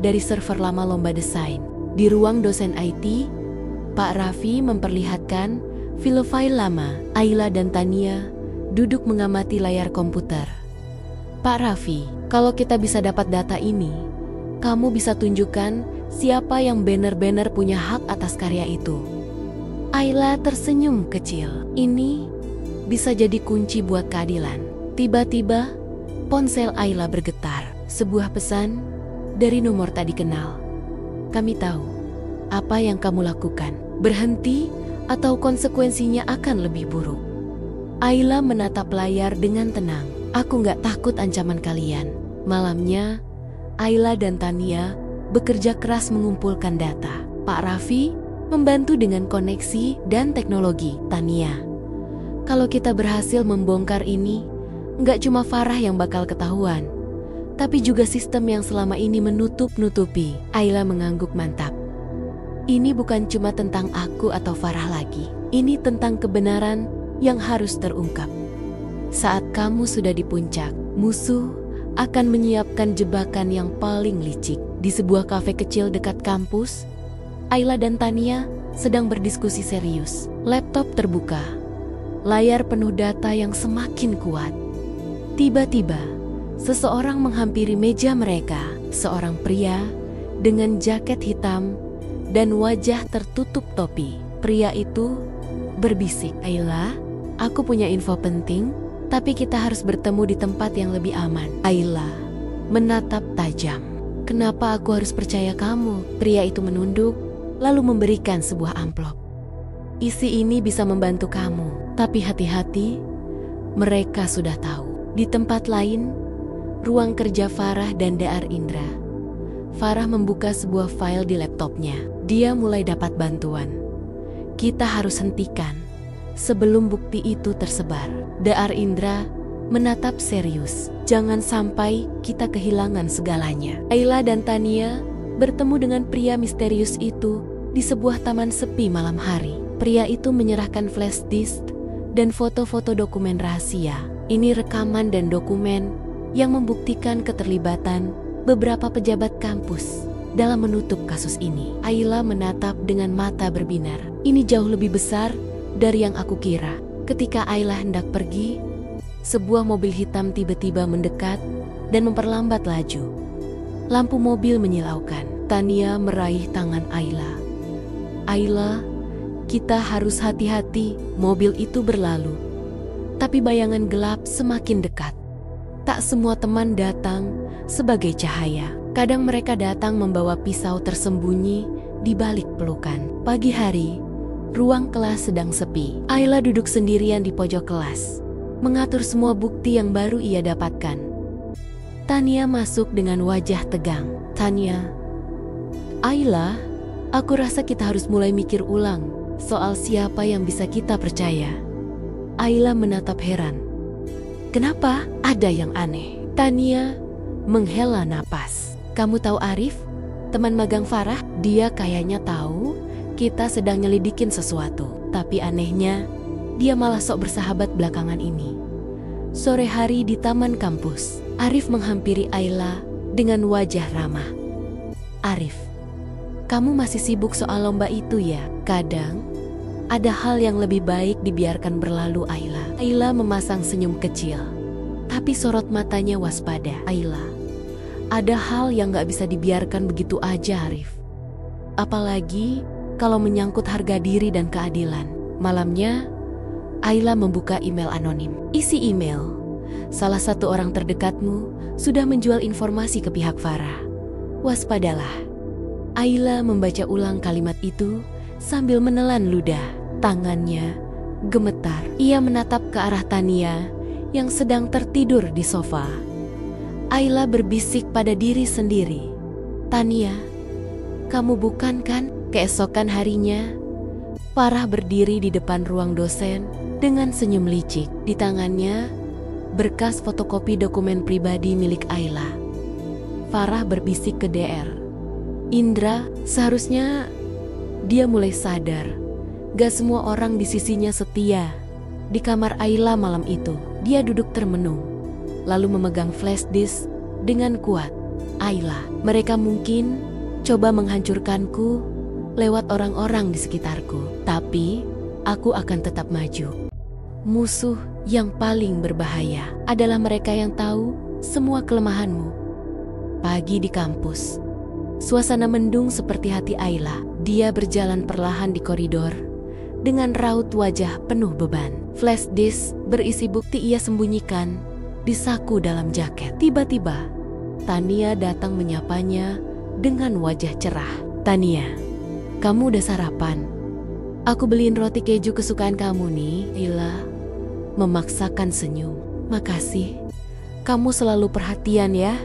S1: dari server lama lomba desain." Di ruang dosen IT, Pak Raffi memperlihatkan file-file lama. Ayla dan Tania duduk mengamati layar komputer. "Pak Raffi, kalau kita bisa dapat data ini, kamu bisa tunjukkan siapa yang benar-benar punya hak atas karya itu." Ayla tersenyum kecil. "Ini bisa jadi kunci buat keadilan." Tiba-tiba, Ponsel Ayla bergetar. Sebuah pesan dari nomor tak dikenal. Kami tahu apa yang kamu lakukan. Berhenti atau konsekuensinya akan lebih buruk. Ayla menatap layar dengan tenang. Aku nggak takut ancaman kalian. Malamnya, Ayla dan Tania bekerja keras mengumpulkan data. Pak Raffi membantu dengan koneksi dan teknologi. Tania, kalau kita berhasil membongkar ini, nggak cuma Farah yang bakal ketahuan, tapi juga sistem yang selama ini menutup-nutupi. Ayla mengangguk mantap. Ini bukan cuma tentang aku atau Farah lagi. Ini tentang kebenaran yang harus terungkap. Saat kamu sudah di puncak, musuh akan menyiapkan jebakan yang paling licik. Di sebuah kafe kecil dekat kampus, Ayla dan Tania sedang berdiskusi serius. Laptop terbuka, layar penuh data yang semakin kuat. Tiba-tiba, seseorang menghampiri meja mereka. Seorang pria dengan jaket hitam dan wajah tertutup topi. Pria itu berbisik, "Ayla, aku punya info penting, tapi kita harus bertemu di tempat yang lebih aman." Ayla menatap tajam. "Kenapa aku harus percaya kamu?" Pria itu menunduk, lalu memberikan sebuah amplop. "Isi ini bisa membantu kamu, tapi hati-hati, mereka sudah tahu." Di tempat lain, ruang kerja Farah dan Daar Indra. Farah membuka sebuah file di laptopnya. Dia mulai dapat bantuan. "Kita harus hentikan sebelum bukti itu tersebar." Daar Indra menatap serius. "Jangan sampai kita kehilangan segalanya." Ayla dan Tania bertemu dengan pria misterius itu di sebuah taman sepi malam hari. Pria itu menyerahkan flash disk dan foto-foto dokumen rahasia. Ini rekaman dan dokumen yang membuktikan keterlibatan beberapa pejabat kampus dalam menutup kasus ini. Ayla menatap dengan mata berbinar. Ini jauh lebih besar dari yang aku kira. Ketika Ayla hendak pergi, sebuah mobil hitam tiba-tiba mendekat dan memperlambat laju. Lampu mobil menyilaukan. Tania meraih tangan Ayla. "Ayla, kita harus hati-hati." Mobil itu berlalu, tapi bayangan gelap semakin dekat. Tak semua teman datang sebagai cahaya. Kadang mereka datang membawa pisau tersembunyi di balik pelukan. Pagi hari, ruang kelas sedang sepi. Ayla duduk sendirian di pojok kelas, mengatur semua bukti yang baru ia dapatkan. Tania masuk dengan wajah tegang. "Tania, Ayla, aku rasa kita harus mulai mikir ulang soal siapa yang bisa kita percaya." Ayla menatap heran. "Kenapa? Ada yang aneh." Tania menghela napas. "Kamu tahu Arif, teman magang Farah? Dia kayaknya tahu kita sedang nyelidikin sesuatu. Tapi anehnya, dia malah sok bersahabat belakangan ini." Sore hari di taman kampus, Arif menghampiri Ayla dengan wajah ramah. "Arif, kamu masih sibuk soal lomba itu ya?" "Kadang ada hal yang lebih baik dibiarkan berlalu, Ayla." Ayla memasang senyum kecil, tapi sorot matanya waspada. "Ayla, ada hal yang gak bisa dibiarkan begitu aja, Arif. Apalagi kalau menyangkut harga diri dan keadilan." Malamnya, Ayla membuka email anonim. Isi email, "Salah satu orang terdekatmu sudah menjual informasi ke pihak Farah. Waspadalah." Ayla membaca ulang kalimat itu sambil menelan ludah. Tangannya gemetar. Ia menatap ke arah Tania yang sedang tertidur di sofa. Ayla berbisik pada diri sendiri, "Tania, kamu bukan kan?" Keesokan harinya, Farah berdiri di depan ruang dosen dengan senyum licik. Di tangannya, berkas fotokopi dokumen pribadi milik Ayla. Farah berbisik ke DR. "Indra, seharusnya..." Dia mulai sadar, gak semua orang di sisinya setia. Di kamar Ayla malam itu, dia duduk termenung, lalu memegang flash disk dengan kuat. "Ayla, mereka mungkin coba menghancurkanku lewat orang-orang di sekitarku, tapi aku akan tetap maju. Musuh yang paling berbahaya adalah mereka yang tahu semua kelemahanmu." Pagi di kampus, suasana mendung seperti hati Ayla. Dia berjalan perlahan di koridor dengan raut wajah penuh beban. Flash disk berisi bukti ia sembunyikan disaku dalam jaket. Tiba-tiba, Tania datang menyapanya dengan wajah cerah. "Tania, kamu udah sarapan? Aku beliin roti keju kesukaan kamu nih." Aila memaksakan senyum. "Makasih, kamu selalu perhatian ya."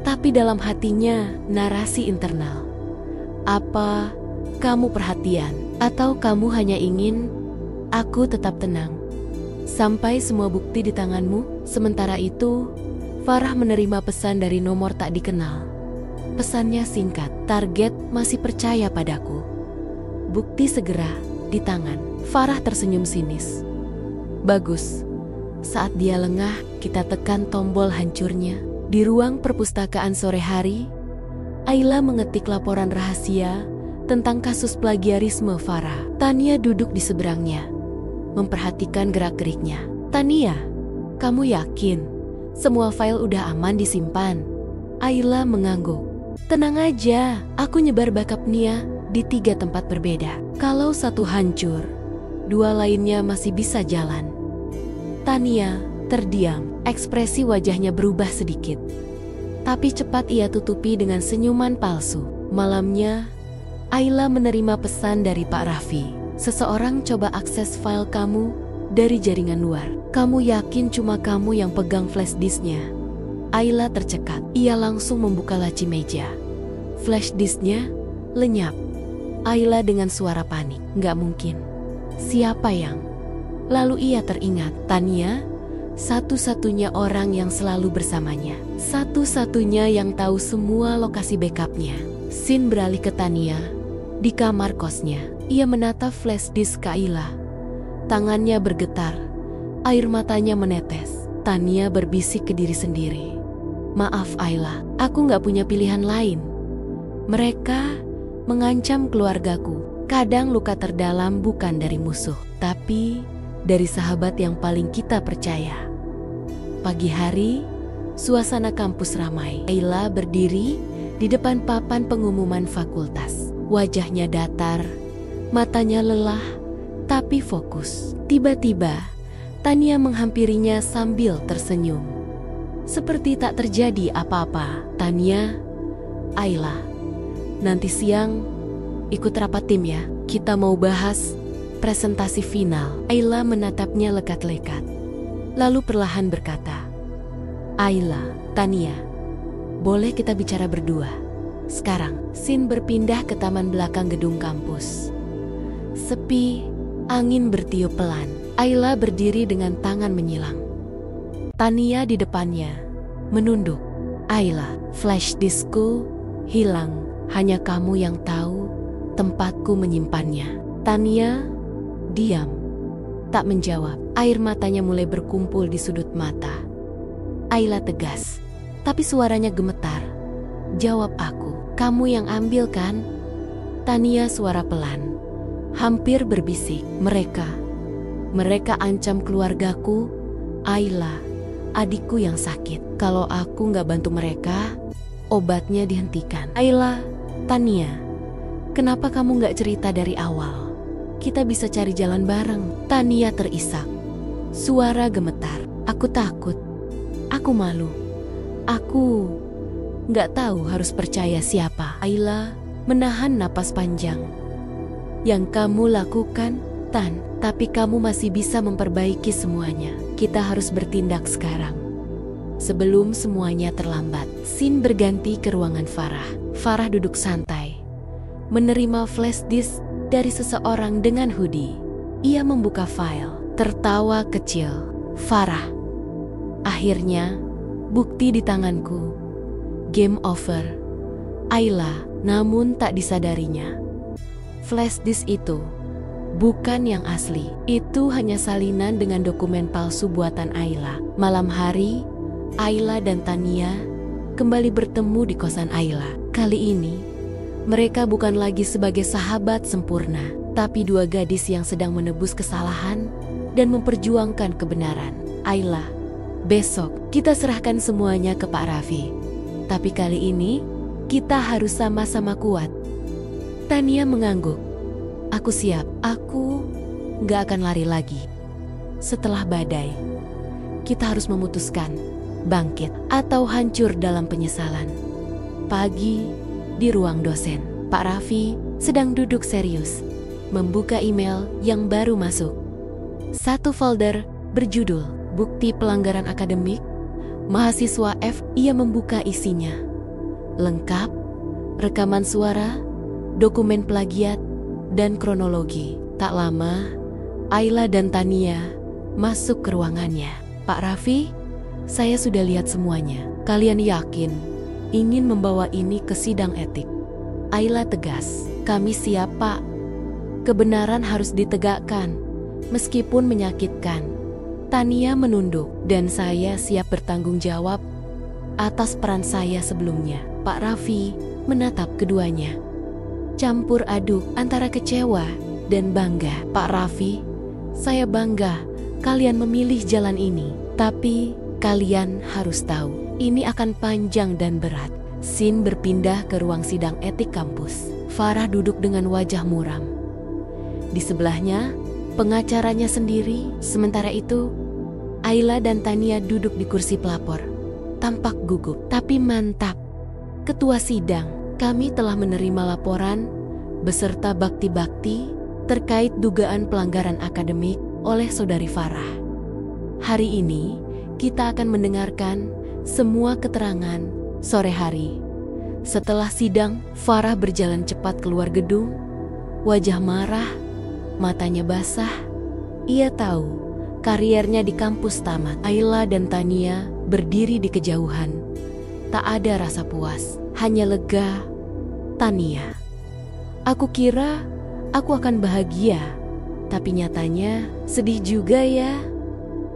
S1: Tapi dalam hatinya narasi internal. "Apa kamu perhatian? Atau kamu hanya ingin aku tetap tenang sampai semua bukti di tanganmu?" Sementara itu, Farah menerima pesan dari nomor tak dikenal. Pesannya singkat, "Target masih percaya padaku. Bukti segera di tangan." Farah tersenyum sinis. "Bagus." Saat dia lengah, kita tekan tombol hancurnya. Di ruang perpustakaan sore hari, Aila mengetik laporan rahasia tentang kasus plagiarisme Farah. Tania duduk di seberangnya, memperhatikan gerak-geriknya. "Tania, kamu yakin semua file udah aman disimpan?" Aila mengangguk. "Tenang aja, aku nyebar backup Nia di 3 tempat berbeda. Kalau satu hancur, 2 lainnya masih bisa jalan." Tania terdiam, ekspresi wajahnya berubah sedikit. Tapi cepat ia tutupi dengan senyuman palsu. Malamnya, Aila menerima pesan dari Pak Raffi. "Seseorang coba akses file kamu dari jaringan luar. Kamu yakin cuma kamu yang pegang flash disknya?" Aila tercekat. Ia langsung membuka laci meja. Flash disknya lenyap. Aila dengan suara panik. "Nggak mungkin. Siapa yang?" Lalu ia teringat, Tania, satu-satunya orang yang selalu bersamanya. Satu-satunya yang tahu semua lokasi backupnya. Scene beralih ke Tania di kamar kosnya. Ia menatap flash disk Aila. Tangannya bergetar, air matanya menetes. Tania berbisik ke diri sendiri. "Maaf Aila, aku nggak punya pilihan lain. Mereka mengancam keluargaku. Kadang luka terdalam bukan dari musuh, tapi dari sahabat yang paling kita percaya." Pagi hari, suasana kampus ramai. Aila berdiri di depan papan pengumuman fakultas. Wajahnya datar, matanya lelah, tapi fokus. Tiba-tiba, Tania menghampirinya sambil tersenyum. Seperti tak terjadi apa-apa. "Tania, Aila, nanti siang ikut rapat tim ya. Kita mau bahas presentasi final." Aila menatapnya lekat-lekat, lalu perlahan berkata, "Aila, Tania, boleh kita bicara berdua sekarang?" Scene berpindah ke taman belakang gedung kampus. Sepi, angin bertiup pelan. Aila berdiri dengan tangan menyilang. Tania di depannya, menunduk. "Aila, flash diskku hilang. Hanya kamu yang tahu tempatku menyimpannya." Tania diam, tak menjawab. Air matanya mulai berkumpul di sudut mata. Aila tegas, tapi suaranya gemetar. "Jawab aku, kamu yang ambil kan?" Tania suara pelan, hampir berbisik. Mereka ancam keluargaku, Aila, adikku yang sakit. Kalau aku nggak bantu mereka, obatnya dihentikan." "Aila, Tania, kenapa kamu nggak cerita dari awal? Kita bisa cari jalan bareng." Tania terisak, suara gemetar. "Aku takut, aku malu, aku nggak tahu harus percaya siapa." Aila menahan napas panjang. "Yang kamu lakukan, Tan, tapi kamu masih bisa memperbaiki semuanya. Kita harus bertindak sekarang, sebelum semuanya terlambat." Scene berganti ke ruangan Farah. Farah duduk santai, menerima flash disk dari seseorang dengan hoodie. Ia membuka file, tertawa kecil. "Farah, akhirnya bukti di tanganku. Game over." Aila, namun tak disadarinya, flash disk itu bukan yang asli. Itu hanya salinan dengan dokumen palsu buatan Aila. Malam hari, Aila dan Tania kembali bertemu di kosan Aila. Kali ini, mereka bukan lagi sebagai sahabat sempurna, tapi 2 gadis yang sedang menebus kesalahan dan memperjuangkan kebenaran. "Aila, besok kita serahkan semuanya ke Pak Raffi. Tapi kali ini, kita harus sama-sama kuat." Tania mengangguk. "Aku siap, aku nggak akan lari lagi. Setelah badai, kita harus memutuskan, bangkit atau hancur dalam penyesalan. Pagi, di ruang dosen, Pak Raffi sedang duduk serius, membuka email yang baru masuk. Satu folder berjudul Bukti Pelanggaran Akademik Mahasiswa F. Ia membuka isinya. Lengkap, rekaman suara, dokumen plagiat, dan kronologi. Tak lama, Ayla dan Tania masuk ke ruangannya. Pak Raffi, saya sudah lihat semuanya. Kalian yakin ingin membawa ini ke sidang etik? Ayla tegas. Kami siap, Pak. Kebenaran harus ditegakkan, meskipun menyakitkan. Tania menunduk, dan saya siap bertanggung jawab atas peran saya sebelumnya. Pak Raffi menatap keduanya. Campur aduk antara kecewa dan bangga. Pak Raffi, saya bangga kalian memilih jalan ini. Tapi kalian harus tahu, ini akan panjang dan berat. Sin berpindah ke ruang sidang etik kampus. Farah duduk dengan wajah muram. Di sebelahnya, pengacaranya sendiri. Sementara itu, Ayla dan Tania duduk di kursi pelapor. Tampak gugup, tapi mantap. Ketua sidang, kami telah menerima laporan beserta bakti-bakti terkait dugaan pelanggaran akademik oleh Saudari Farah. Hari ini, kita akan mendengarkan semua keterangan sore hari. Setelah sidang, Farah berjalan cepat keluar gedung, wajah marah, matanya basah. Ia tahu kariernya di kampus tamat. Ayla dan Tania berdiri di kejauhan. Tak ada rasa puas, hanya lega. Tania, aku kira aku akan bahagia, tapi nyatanya sedih juga ya.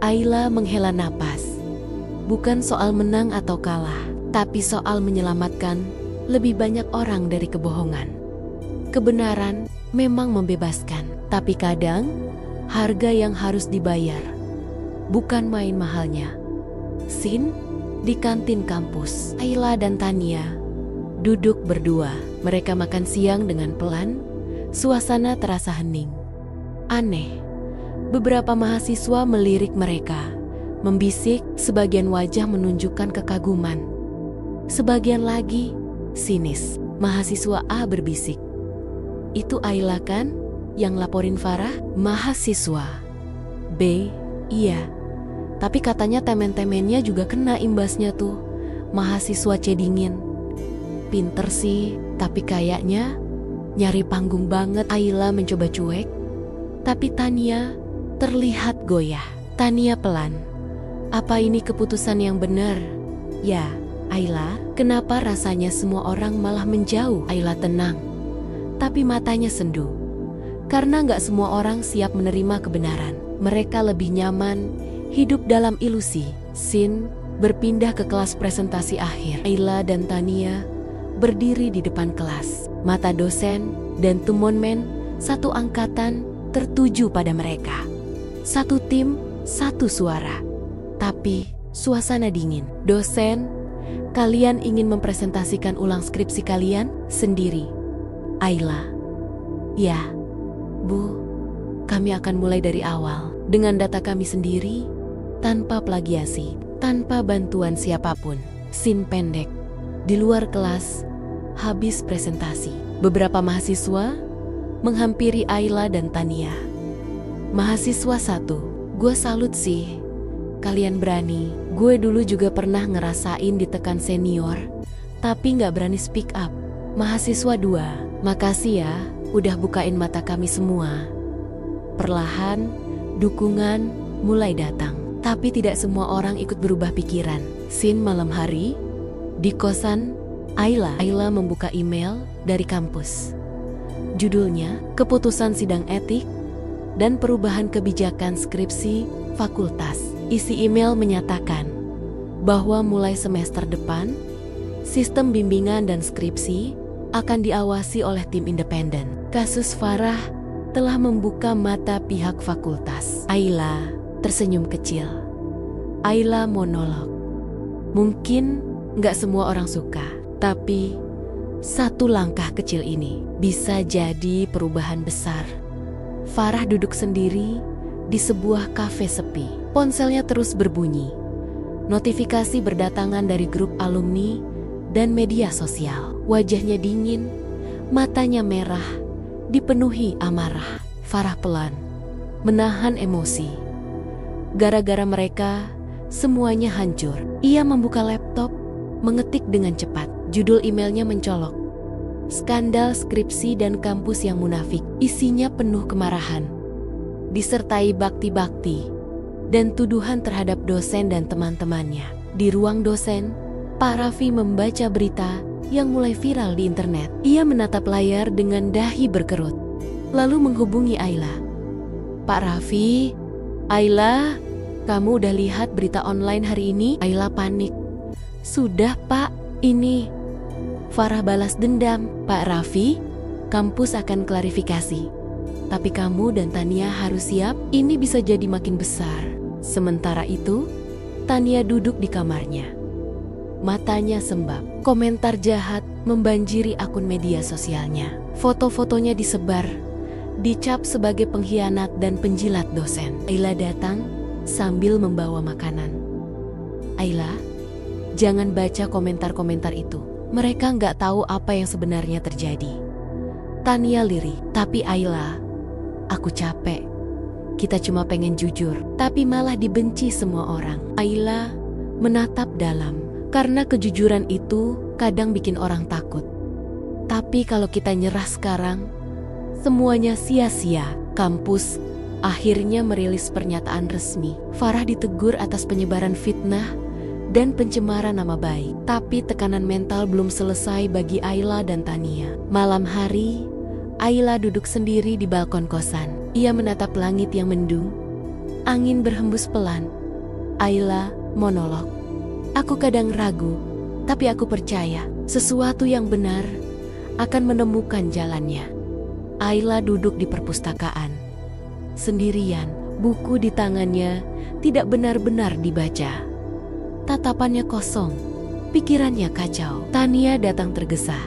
S1: Ayla menghela napas. Bukan soal menang atau kalah, tapi soal menyelamatkan lebih banyak orang dari kebohongan. Kebenaran memang membebaskan, tapi kadang harga yang harus dibayar bukan main mahalnya. Sin, di kantin kampus, Ayla dan Tania duduk berdua. Mereka makan siang dengan pelan, suasana terasa hening. Aneh, beberapa mahasiswa melirik mereka, membisik, sebagian wajah menunjukkan kekaguman. Sebagian lagi sinis. Mahasiswa A berbisik, "Itu Ayla kan yang laporin Farah?" Mahasiswa B, "Iya, tapi katanya temen-temennya juga kena imbasnya tuh." Mahasiswa C dingin, "Pinter sih, tapi kayaknya nyari panggung banget." Ayla mencoba cuek, tapi Tania terlihat goyah. Tania pelan, "Apa ini keputusan yang benar?" "Ya." "Ayla, kenapa rasanya semua orang malah menjauh?" Ayla tenang, tapi matanya sendu. Karena gak semua orang siap menerima kebenaran. Mereka lebih nyaman hidup dalam ilusi. Sin berpindah ke kelas presentasi akhir. Ayla dan Tania berdiri di depan kelas. Mata dosen dan temonmen satu angkatan tertuju pada mereka. Satu tim, satu suara. Tapi suasana dingin. "Dosen, kalian ingin mempresentasikan ulang skripsi kalian sendiri?" Ayla, "Ya, Bu, kami akan mulai dari awal dengan data kami sendiri, tanpa plagiasi, tanpa bantuan siapapun." Sin pendek. Di luar kelas, habis presentasi, beberapa mahasiswa menghampiri Ayla dan Tania. Mahasiswa 1, "Gue salut sih, kalian berani. Gue dulu juga pernah ngerasain ditekan senior, tapi gak berani speak up." Mahasiswa 2, "Makasih ya, udah bukain mata kami semua." Perlahan, dukungan mulai datang. Tapi tidak semua orang ikut berubah pikiran. Sin malam hari, di kosan Ayla. Ayla membuka email dari kampus. Judulnya, "Keputusan Sidang Etik dan Perubahan Kebijakan Skripsi Fakultas." Isi email menyatakan bahwa mulai semester depan, sistem bimbingan dan skripsi akan diawasi oleh tim independen. Kasus Farah telah membuka mata pihak fakultas. Ayla tersenyum kecil. Ayla monolog. "Mungkin gak semua orang suka, tapi satu langkah kecil ini bisa jadi perubahan besar." Farah duduk sendiri di sebuah kafe sepi. Ponselnya terus berbunyi. Notifikasi berdatangan dari grup alumni dan media sosial. Wajahnya dingin, matanya merah, dipenuhi amarah. Farah pelan menahan emosi. Gara-gara mereka, semuanya hancur. Ia membuka laptop, mengetik dengan cepat. Judul emailnya mencolok. Skandal skripsi dan kampus yang munafik. Isinya penuh kemarahan, disertai bakti-bakti dan tuduhan terhadap dosen dan teman-temannya. Di ruang dosen, Pak Raffi membaca berita yang mulai viral di internet. Ia menatap layar dengan dahi berkerut, lalu menghubungi Ayla. "Pak Raffi, Ayla, kamu udah lihat berita online hari ini?" Ayla panik. "Sudah Pak, ini..." Farah balas dendam. "Pak Raffi, kampus akan klarifikasi. Tapi kamu dan Tania harus siap, ini bisa jadi makin besar." Sementara itu, Tania duduk di kamarnya. Matanya sembab. Komentar jahat membanjiri akun media sosialnya. Foto-fotonya disebar, dicap sebagai pengkhianat dan penjilat dosen. Ayla datang sambil membawa makanan. "Ayla, jangan baca komentar-komentar itu. Mereka nggak tahu apa yang sebenarnya terjadi." Tania lirih. "Tapi Ayla, aku capek. Kita cuma pengen jujur, tapi malah dibenci semua orang." Ayla menatap dalam, karena kejujuran itu kadang bikin orang takut. Tapi kalau kita nyerah sekarang, semuanya sia-sia. Kampus akhirnya merilis pernyataan resmi. Farah ditegur atas penyebaran fitnah dan pencemaran nama baik. Tapi tekanan mental belum selesai bagi Ayla dan Tania. Malam hari, Ayla duduk sendiri di balkon kosan. Ia menatap langit yang mendung. Angin berhembus pelan. Ayla monolog. "Aku kadang ragu, tapi aku percaya sesuatu yang benar akan menemukan jalannya." Ayla duduk di perpustakaan. Sendirian, buku di tangannya tidak benar-benar dibaca. Tatapannya kosong, pikirannya kacau. Tania datang tergesa,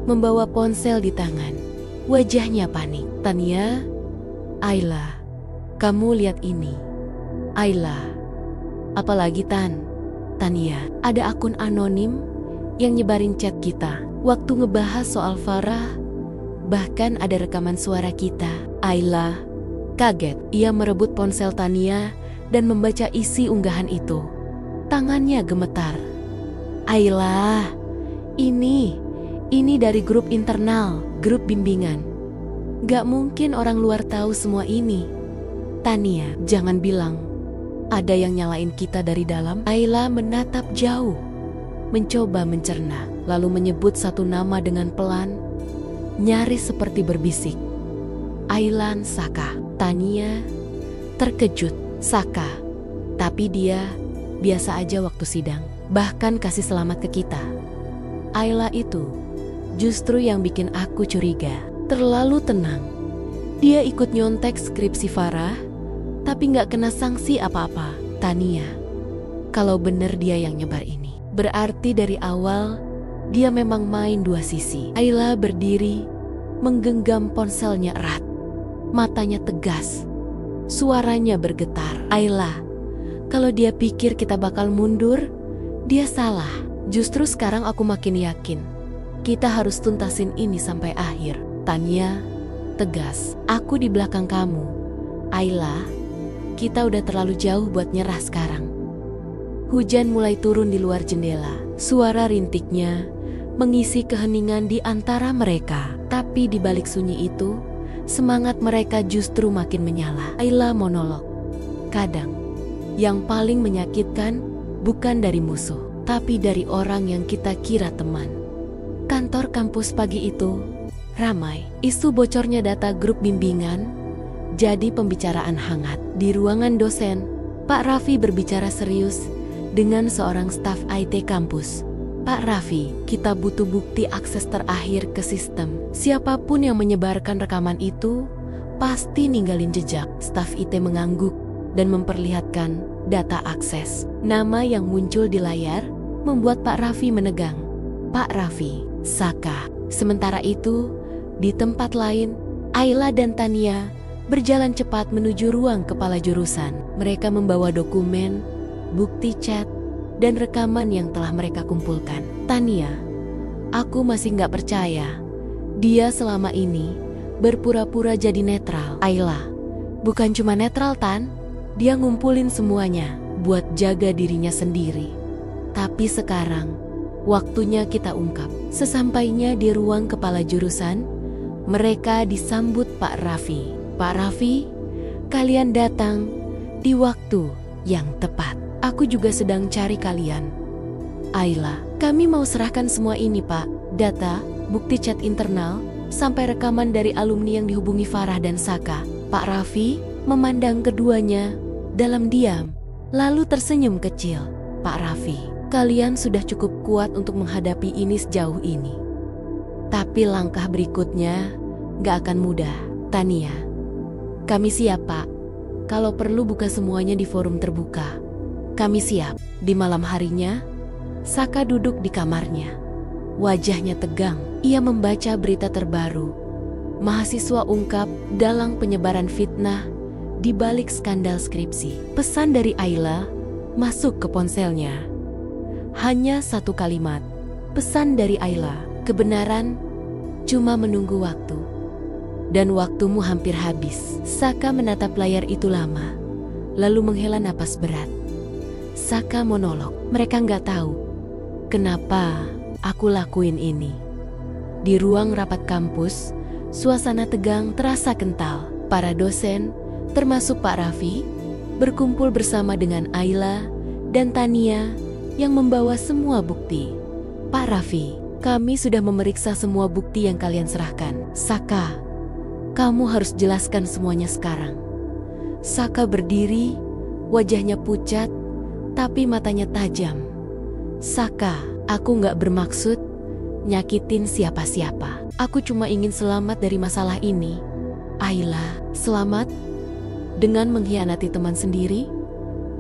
S1: membawa ponsel di tangan. Wajahnya panik. "Tania, Ayla, kamu lihat ini." "Ayla, apalagi Tan?" "Tania, ada akun anonim yang nyebarin chat kita. Waktu ngebahas soal Farah, bahkan ada rekaman suara kita." Ayla kaget. Ia merebut ponsel Tania dan membaca isi unggahan itu. Tangannya gemetar. "Ayla, ini dari grup internal, grup bimbingan. Gak mungkin orang luar tahu semua ini." "Tania, jangan bilang ada yang nyalain kita dari dalam." Ayla menatap jauh, mencoba mencerna, lalu menyebut satu nama dengan pelan, nyaris seperti berbisik. "Aylan Saka." Tania terkejut. "Saka? Tapi dia biasa aja waktu sidang, bahkan kasih selamat ke kita." Ayla itu justru yang bikin aku curiga. Terlalu tenang. Dia ikut nyontek skripsi Farah, tapi nggak kena sanksi apa-apa. "Tania, kalau bener dia yang nyebar ini, berarti dari awal dia memang main dua sisi." Ayla berdiri, menggenggam ponselnya erat. Matanya tegas, suaranya bergetar. "Ayla, kalau dia pikir kita bakal mundur, dia salah. Justru sekarang aku makin yakin kita harus tuntasin ini sampai akhir." Tania tegas. "Aku di belakang kamu. Ayla, kita udah terlalu jauh buat nyerah sekarang." Hujan mulai turun di luar jendela. Suara rintiknya mengisi keheningan di antara mereka. Tapi di balik sunyi itu, semangat mereka justru makin menyala. Ayla monolog. "Kadang yang paling menyakitkan bukan dari musuh, tapi dari orang yang kita kira teman." Kantor kampus pagi itu ramai. Isu bocornya data grup bimbingan jadi pembicaraan hangat. Di ruangan dosen, Pak Raffi berbicara serius dengan seorang staf IT kampus. "Pak Raffi, kita butuh bukti akses terakhir ke sistem. Siapapun yang menyebarkan rekaman itu pasti ninggalin jejak." Staf IT mengangguk dan memperlihatkan data akses. Nama yang muncul di layar membuat Pak Raffi menegang. Pak Raffi Saka. Sementara itu, di tempat lain, Ayla dan Tania berjalan cepat menuju ruang kepala jurusan. Mereka membawa dokumen, bukti chat, dan rekaman yang telah mereka kumpulkan. Tania, aku masih nggak percaya. Dia selama ini berpura-pura jadi netral. Ayla, bukan cuma netral Tan, dia ngumpulin semuanya buat jaga dirinya sendiri. Tapi sekarang, waktunya kita ungkap. Sesampainya di ruang kepala jurusan, mereka disambut Pak Raffi. Pak Raffi, kalian datang di waktu yang tepat. Aku juga sedang cari kalian. Ayla, kami mau serahkan semua ini Pak. Data, bukti chat internal, sampai rekaman dari alumni yang dihubungi Farah dan Saka. Pak Raffi memandang keduanya dalam diam, lalu tersenyum kecil. Pak Raffi, kalian sudah cukup kuat untuk menghadapi ini sejauh ini. Tapi langkah berikutnya gak akan mudah. Tania, kami siap Pak. Kalau perlu buka semuanya di forum terbuka. Kami siap. Di malam harinya, Saka duduk di kamarnya. Wajahnya tegang. Ia membaca berita terbaru. Mahasiswa ungkap dalang penyebaran fitnah di balik skandal skripsi. Pesan dari Ayla masuk ke ponselnya. Hanya satu kalimat. Pesan dari Ayla, kebenaran cuma menunggu waktu. Dan waktumu hampir habis. Saka menatap layar itu lama, lalu menghela napas berat. Saka monolog, mereka nggak tahu kenapa aku lakuin ini. Di ruang rapat kampus, suasana tegang terasa kental. Para dosen, termasuk Pak Raffi, berkumpul bersama dengan Ayla dan Tania yang membawa semua bukti. Pak Raffi, kami sudah memeriksa semua bukti yang kalian serahkan. Saka, kamu harus jelaskan semuanya sekarang. Saka berdiri, wajahnya pucat, tapi matanya tajam. Saka, aku nggak bermaksud nyakitin siapa-siapa. Aku cuma ingin selamat dari masalah ini. Ayla, selamat? Dengan mengkhianati teman sendiri?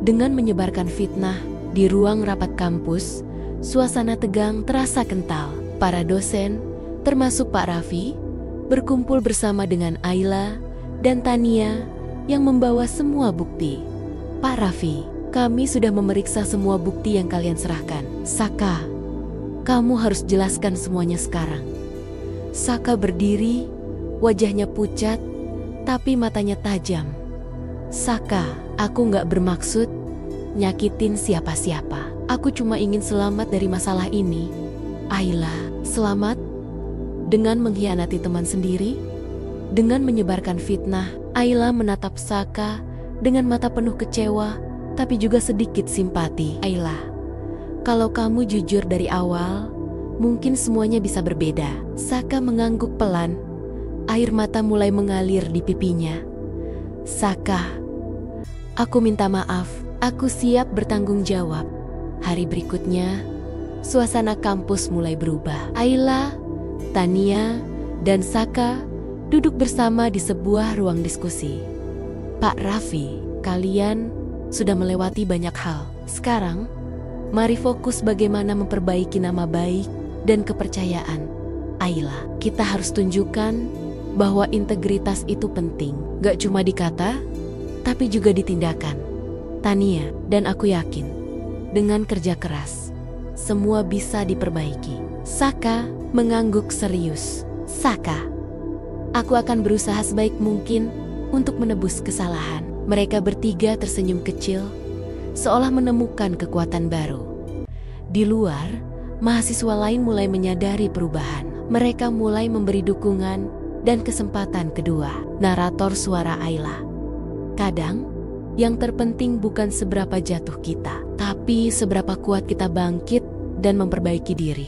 S1: Dengan menyebarkan fitnah? Di ruang rapat kampus, suasana tegang terasa kental. Para dosen, termasuk Pak Raffi, berkumpul bersama dengan Ayla dan Tania yang membawa semua bukti. Pak Raffi, kami sudah memeriksa semua bukti yang kalian serahkan. Saka, kamu harus jelaskan semuanya sekarang. Saka berdiri, wajahnya pucat, tapi matanya tajam. Saka, aku nggak bermaksud nyakitin siapa-siapa. Aku cuma ingin selamat dari masalah ini. Ayla, selamat? Dengan mengkhianati teman sendiri? Dengan menyebarkan fitnah? Ayla menatap Saka dengan mata penuh kecewa, tapi juga sedikit simpati. Ayla, kalau kamu jujur dari awal, mungkin semuanya bisa berbeda. Saka mengangguk pelan, air mata mulai mengalir di pipinya. Saka, aku minta maaf. Aku siap bertanggung jawab. Hari berikutnya, suasana kampus mulai berubah. Ayla, Tania, dan Saka duduk bersama di sebuah ruang diskusi. Pak Raffi, kalian sudah melewati banyak hal. Sekarang, mari fokus bagaimana memperbaiki nama baik dan kepercayaan. Ayla, kita harus tunjukkan bahwa integritas itu penting. Gak cuma di kata, tapi juga di tindakan. Tania, dan aku yakin, dengan kerja keras, semua bisa diperbaiki. Saka mengangguk serius. Saka, aku akan berusaha sebaik mungkin untuk menebus kesalahan. Mereka bertiga tersenyum kecil, seolah menemukan kekuatan baru. Di luar, mahasiswa lain mulai menyadari perubahan. Mereka mulai memberi dukungan dan kesempatan kedua. Narator suara Ayla. Kadang, yang terpenting bukan seberapa jatuh kita, tapi seberapa kuat kita bangkit dan memperbaiki diri.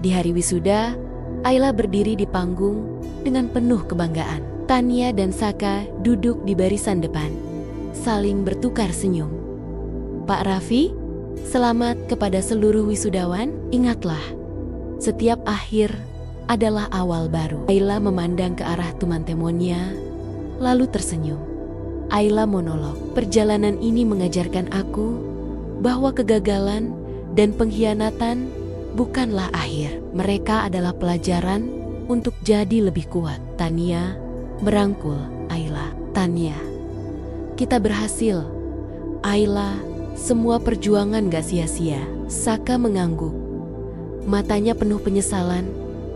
S1: Di hari wisuda, Ayla berdiri di panggung dengan penuh kebanggaan. Tania dan Saka duduk di barisan depan, saling bertukar senyum. Pak Raffi, selamat kepada seluruh wisudawan. Ingatlah, setiap akhir adalah awal baru. Ayla memandang ke arah teman-temannya, lalu tersenyum. Ayla monolog, perjalanan ini mengajarkan aku bahwa kegagalan dan pengkhianatan bukanlah akhir. Mereka adalah pelajaran untuk jadi lebih kuat. Tania merangkul Ayla. Tanya, kita berhasil. Ayla, semua perjuangan gak sia-sia. Saka mengangguk. Matanya penuh penyesalan,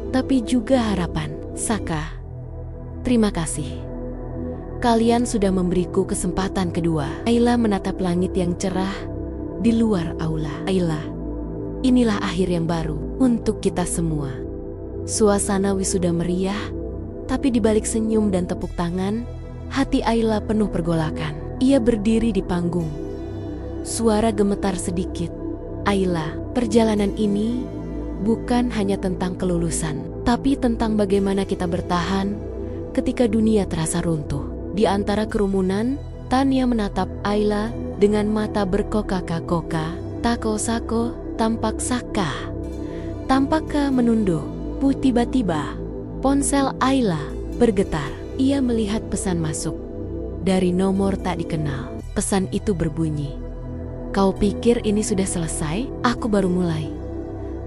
S1: tapi juga harapan. Saka, terima kasih. Kalian sudah memberiku kesempatan kedua. Ayla menatap langit yang cerah di luar aula. Ayla, inilah akhir yang baru untuk kita semua. Suasana wisuda meriah, tapi di balik senyum dan tepuk tangan, hati Ayla penuh pergolakan. Ia berdiri di panggung. Suara gemetar sedikit. Ayla, perjalanan ini bukan hanya tentang kelulusan, tapi tentang bagaimana kita bertahan ketika dunia terasa runtuh. Di antara kerumunan, Tania menatap Ayla dengan mata berkokak-kokak. Tako Sako, tampak Saka. Tampaknya menunduk. Tiba-tiba, ponsel Ayla bergetar. Ia melihat pesan masuk dari nomor tak dikenal. Pesan itu berbunyi, "Kau pikir ini sudah selesai? Aku baru mulai."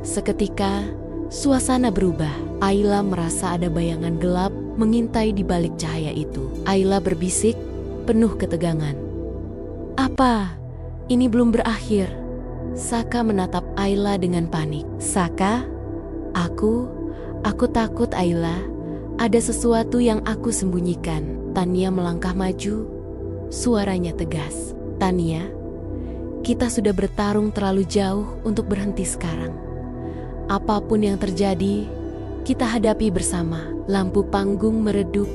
S1: Seketika, suasana berubah. Ayla merasa ada bayangan gelap mengintai di balik cahaya itu. Ayla berbisik, penuh ketegangan. "Apa? Ini belum berakhir." Saka menatap Ayla dengan panik. "Saka, aku takut Ayla. Ada sesuatu yang aku sembunyikan." Tania melangkah maju, suaranya tegas. "Tania, kita sudah bertarung terlalu jauh untuk berhenti sekarang. Apapun yang terjadi, kita hadapi bersama." Lampu panggung meredup,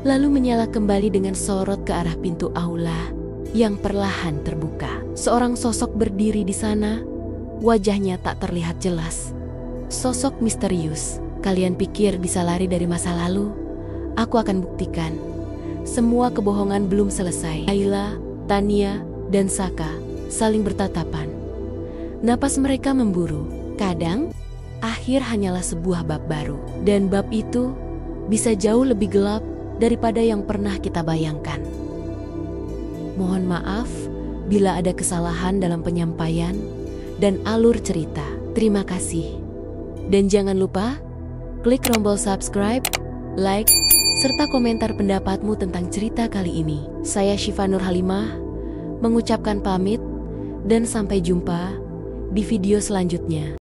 S1: lalu menyala kembali dengan sorot ke arah pintu aula yang perlahan terbuka. Seorang sosok berdiri di sana, wajahnya tak terlihat jelas. Sosok misterius. "Kalian pikir bisa lari dari masa lalu? Aku akan buktikan." Semua kebohongan belum selesai. Ayla, Tania, dan Saka saling bertatapan. Napas mereka memburu. Kadang, akhir hanyalah sebuah bab baru. Dan bab itu bisa jauh lebih gelap daripada yang pernah kita bayangkan. Mohon maaf bila ada kesalahan dalam penyampaian dan alur cerita. Terima kasih. Dan jangan lupa, klik tombol subscribe, like, serta komentar pendapatmu tentang cerita kali ini. Saya Syifa Nur Halimah, mengucapkan pamit, dan sampai jumpa di video selanjutnya.